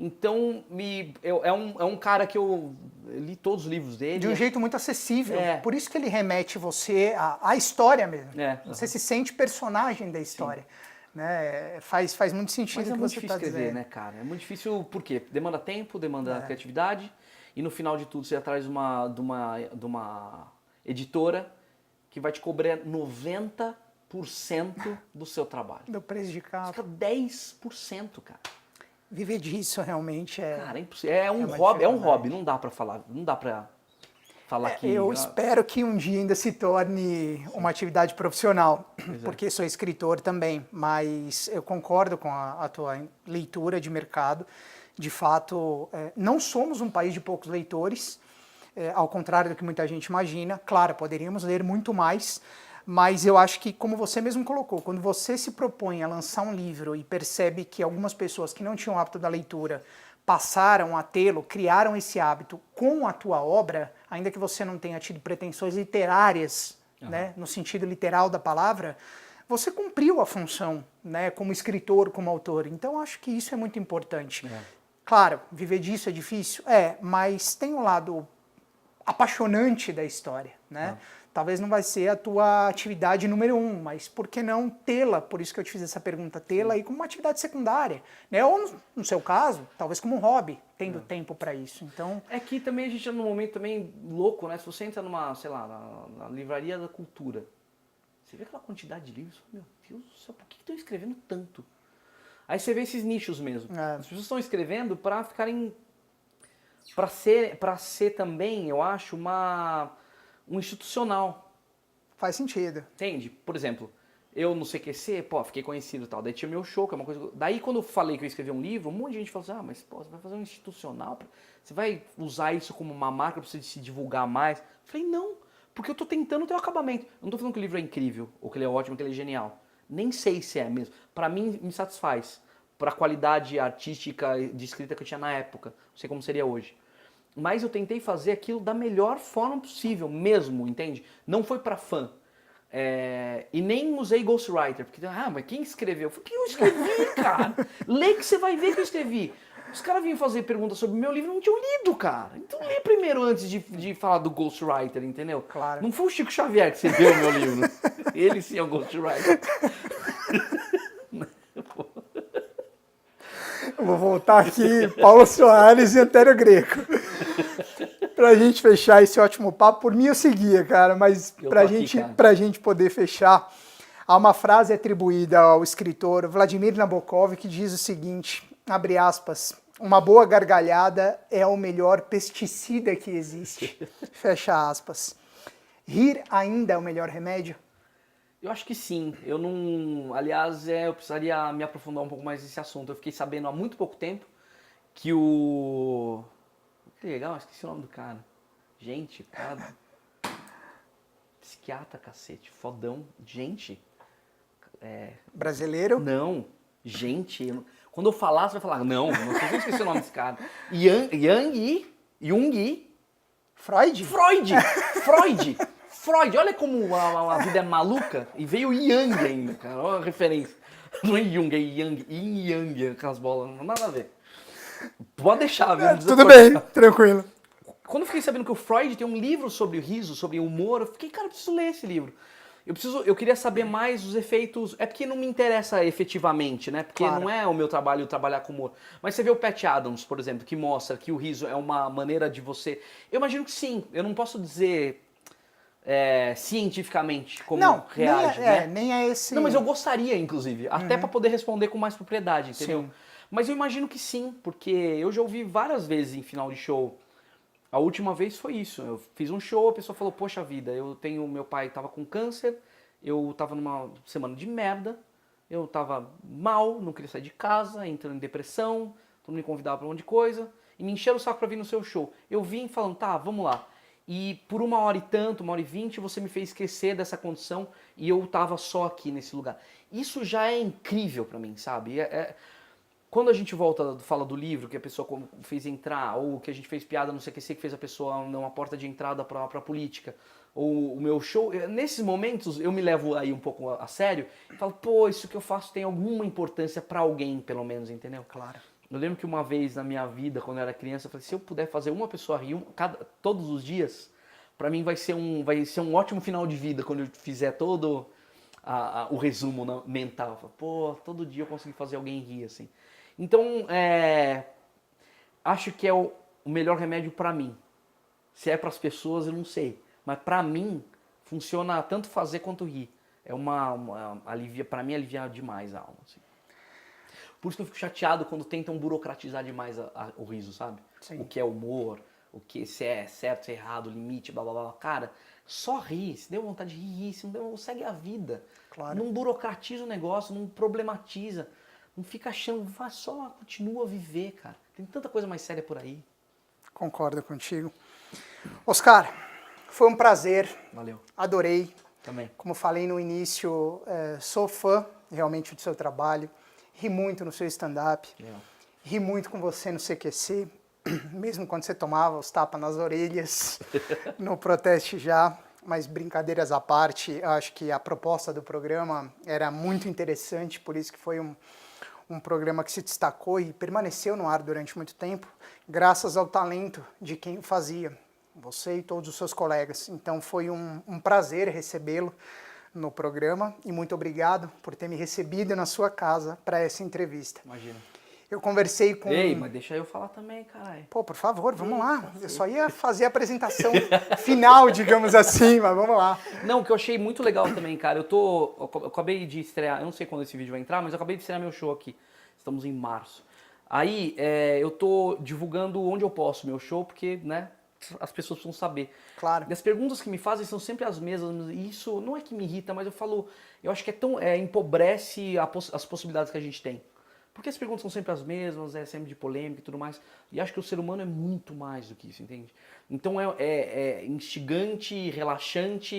Então, é um cara que eu li todos os livros dele. De um jeito muito acessível. Por isso que ele remete você à história mesmo. Você se sente personagem da história. Né? Faz muito sentido o que você está dizendo. Mas é muito difícil escrever, né, cara? É muito difícil porque demanda tempo, demanda criatividade. E no final de tudo, você atrás de uma editora que vai te cobrar 90% do seu trabalho. Do preço de capa. Fica 10%, cara. Viver disso realmente é... Cara, é impossível. É um hobby, não dá pra falar, que... Eu espero que um dia ainda se torne uma atividade profissional, porque sou escritor também, mas eu concordo com a tua leitura de mercado. De fato, não somos um país de poucos leitores, ao contrário do que muita gente imagina. Claro, poderíamos ler muito mais, mas eu acho que, como você mesmo colocou, quando você se propõe a lançar um livro e percebe que algumas pessoas que não tinham o hábito da leitura passaram a tê-lo, criaram esse hábito com a tua obra, ainda que você não tenha tido pretensões literárias, né, no sentido literal da palavra, você cumpriu a função, né, como escritor, como autor. Então, acho que isso é muito importante. Claro, viver disso é difícil? Mas tem um lado apaixonante da história, né? Talvez não vai ser a tua atividade número 1, mas por que não tê-la? Por isso que eu te fiz essa pergunta, tê-la aí como uma atividade secundária, né? Ou no seu caso, talvez como um hobby, tendo tempo para isso. Então, é que também a gente está num momento também louco, né? Se você entra numa, sei lá, na livraria da cultura, você vê aquela quantidade de livros, meu Deus do céu, por que estão escrevendo tanto? Aí você vê esses nichos mesmo. As pessoas estão escrevendo para ficarem, para ser também, eu acho, um institucional. Faz sentido. Entende? Por exemplo, eu no CQC, fiquei conhecido e tal. Daí tinha meu show, que é uma coisa... Daí quando eu falei que eu escrevi um livro, um monte de gente falou assim, mas você vai fazer um institucional? Você vai usar isso como uma marca para você se divulgar mais? Eu falei, não, porque eu tô tentando ter um acabamento. Eu não tô falando que o livro é incrível, ou que ele é ótimo, que ele é genial. Nem sei se é mesmo. Para mim, me satisfaz. Para a qualidade artística de escrita que eu tinha na época. Não sei como seria hoje. Mas eu tentei fazer aquilo da melhor forma possível, mesmo, entende? Não foi para fã. E nem usei ghostwriter, porque, mas quem escreveu? Eu falei, que eu escrevi, cara? Lê que você vai ver que eu escrevi. Os caras vinham fazer perguntas sobre o meu livro e não tinham lido, cara. Então lê primeiro antes de falar do ghostwriter, entendeu? Claro. Não foi o Chico Xavier que escreveu o meu livro. Ele sim é o ghostwriter. Eu vou voltar aqui, Paulo Soares e Antero Greco. Pra gente fechar esse ótimo papo, por mim eu seguia, cara, mas pra gente poder fechar, há uma frase atribuída ao escritor Vladimir Nabokov que diz o seguinte, abre aspas, uma boa gargalhada é o melhor pesticida que existe. Fecha aspas. Rir ainda é o melhor remédio? Eu acho que sim. Eu não. Aliás, eu precisaria me aprofundar um pouco mais nesse assunto. Eu fiquei sabendo há muito pouco tempo que o. Que legal, esqueci o nome do cara. Gente, cara. Psiquiatra, cacete. Fodão. Gente. Brasileiro? Não. Gente. Quando eu falar, você vai falar. Não, não sei se eu esqueci o nome desse cara. Jung. Freud? Freud, olha como a vida é maluca. E veio Yang ainda, cara. Olha a referência. Não é Jung, é Yang. Yin e Yang, aquelas bolas. Não nada a ver. Pode deixar, viu? Não precisa Tudo cortar. bem, tranquilo. Quando eu fiquei sabendo que o Freud tem um livro sobre o riso, sobre o humor, eu fiquei, cara, eu preciso ler esse livro. Eu queria saber mais os efeitos. É porque não me interessa efetivamente, né? Porque Claro. não é o meu trabalho trabalhar com humor. Mas você vê o Pat Adams, por exemplo, que mostra que o riso é uma maneira de você. Eu imagino que sim. Eu não posso dizer cientificamente como Não, reage, né? nem é esse... Não, mas eu gostaria, inclusive, até para poder responder com mais propriedade, entendeu? Sim. Mas eu imagino que sim, porque eu já ouvi várias vezes em final de show. A última vez foi isso. Eu fiz um show, a pessoa falou: poxa vida, meu pai estava com câncer, eu estava numa semana de merda, eu estava mal, não queria sair de casa, entrando em depressão, todo mundo me convidava para um monte de coisa, e me encheram o saco para vir no seu show. Eu vim falando: tá, vamos lá. E por 1 hora e tanto, 1 hora e 20, você me fez esquecer dessa condição e eu tava só aqui nesse lugar. Isso já é incrível pra mim, sabe? Quando a gente fala do livro, que a pessoa fez entrar, ou que a gente fez piada no CQC, que fez a pessoa uma porta de entrada pra política, ou o meu show, nesses momentos eu me levo aí um pouco a sério e falo: pô, isso que eu faço tem alguma importância pra alguém, pelo menos, entendeu? Claro. Eu lembro que uma vez na minha vida, quando eu era criança, eu falei: se eu puder fazer uma pessoa rir todos os dias, pra mim vai ser um ótimo final de vida quando eu fizer todo o resumo mental. Eu falo: pô, todo dia eu consegui fazer alguém rir, assim. Então, acho que é o melhor remédio pra mim. Se é pras pessoas, eu não sei. Mas pra mim, funciona tanto fazer quanto rir. Alivia, pra mim, alivia demais a alma, assim. Por isso que eu fico chateado quando tentam burocratizar demais o riso, sabe? Sim. O que é humor, se é certo, se é errado, limite, blá blá blá. Cara, só ri. Se deu vontade de rir, se não deu, segue a vida. Claro. Não burocratiza o negócio, não problematiza. Não fica achando, só continua a viver, cara. Tem tanta coisa mais séria por aí. Concordo contigo. Oscar, foi um prazer. Valeu. Adorei. Também. Como falei no início, sou fã realmente do seu trabalho. Ri muito no seu stand-up. Ri muito com você no CQC. Mesmo quando você tomava os tapas nas orelhas no Proteste Já. Mas brincadeiras à parte, acho que a proposta do programa era muito interessante, por isso que foi um programa que se destacou e permaneceu no ar durante muito tempo, graças ao talento de quem o fazia, você e todos os seus colegas. Então foi um prazer recebê-lo no programa e muito obrigado por ter me recebido na sua casa para essa entrevista. Imagina. Eu conversei com... Ei, mas deixa eu falar também, caralho. Pô, por favor, vamos lá. Eu só ia fazer a apresentação final, digamos assim, mas vamos lá. Não, o que eu achei muito legal também, cara, eu acabei de estrear, eu não sei quando esse vídeo vai entrar, mas eu acabei de estrear meu show aqui. Estamos em março. Aí, eu tô divulgando onde eu posso meu show, porque, né, as pessoas precisam saber. Claro. E as perguntas que me fazem são sempre as mesmas, e isso não é que me irrita, mas eu acho que empobrece as possibilidades que a gente tem. Porque as perguntas são sempre as mesmas, é sempre de polêmica e tudo mais. E acho que o ser humano é muito mais do que isso, entende? Então é instigante, relaxante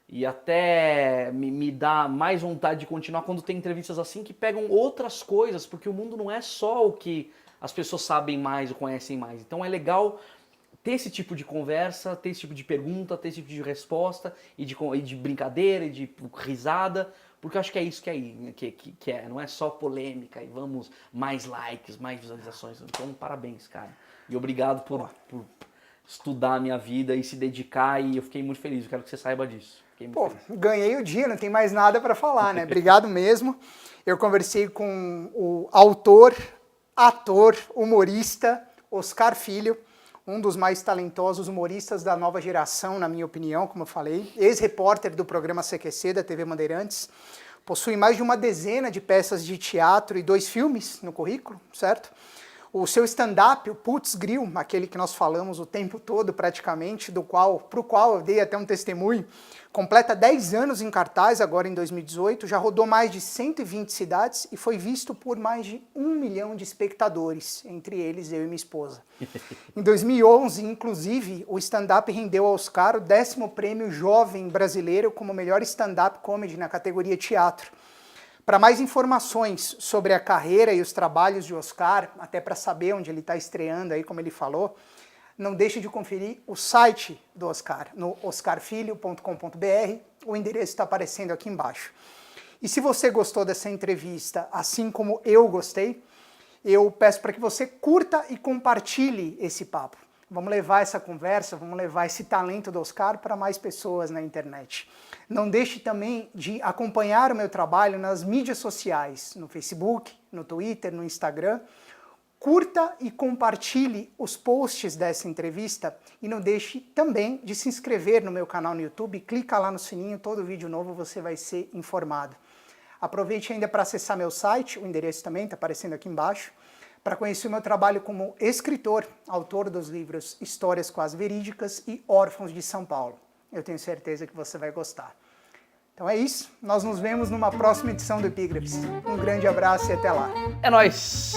e até me dá mais vontade de continuar quando tem entrevistas assim que pegam outras coisas, porque o mundo não é só o que as pessoas sabem mais ou conhecem mais. Então é legal ter esse tipo de conversa, ter esse tipo de pergunta, ter esse tipo de resposta e de brincadeira e de risada. Porque eu acho que é isso que é, não é só polêmica e vamos mais likes, mais visualizações. Então, parabéns, cara. E obrigado por estudar a minha vida e se dedicar, e eu fiquei muito feliz. Eu quero que você saiba disso. Pô, ganhei o dia, não tem mais nada para falar, né? Obrigado mesmo. Eu conversei com o autor, ator, humorista, Oscar Filho, um dos mais talentosos humoristas da nova geração, na minha opinião, como eu falei, ex-repórter do programa CQC da TV Bandeirantes, possui mais de uma dezena de peças de teatro e 2 filmes no currículo, certo? O seu stand-up, o Putz Grill, aquele que nós falamos o tempo todo praticamente, pro qual eu dei até um testemunho, completa 10 anos em cartaz agora em 2018, já rodou mais de 120 cidades e foi visto por mais de 1 milhão de espectadores, entre eles eu e minha esposa. Em 2011, inclusive, o stand-up rendeu ao Oscar o 10º prêmio Jovem Brasileiro como melhor stand-up comedy na categoria teatro. Para mais informações sobre a carreira e os trabalhos de Oscar, até para saber onde ele está estreando aí, como ele falou, não deixe de conferir o site do Oscar, no oscarfilho.com.br, o endereço está aparecendo aqui embaixo. E se você gostou dessa entrevista, assim como eu gostei, eu peço para que você curta e compartilhe esse papo. Vamos levar essa conversa, vamos levar esse talento do Oscar para mais pessoas na internet. Não deixe também de acompanhar o meu trabalho nas mídias sociais, no Facebook, no Twitter, no Instagram. Curta e compartilhe os posts dessa entrevista e não deixe também de se inscrever no meu canal no YouTube. Clica lá no sininho, todo vídeo novo você vai ser informado. Aproveite ainda para acessar meu site, o endereço também está aparecendo aqui embaixo, para conhecer o meu trabalho como escritor, autor dos livros Histórias Quase Verídicas e Órfãos de São Paulo. Eu tenho certeza que você vai gostar. Então é isso, nós nos vemos numa próxima edição do Epígrafes. Um grande abraço e até lá. É nóis!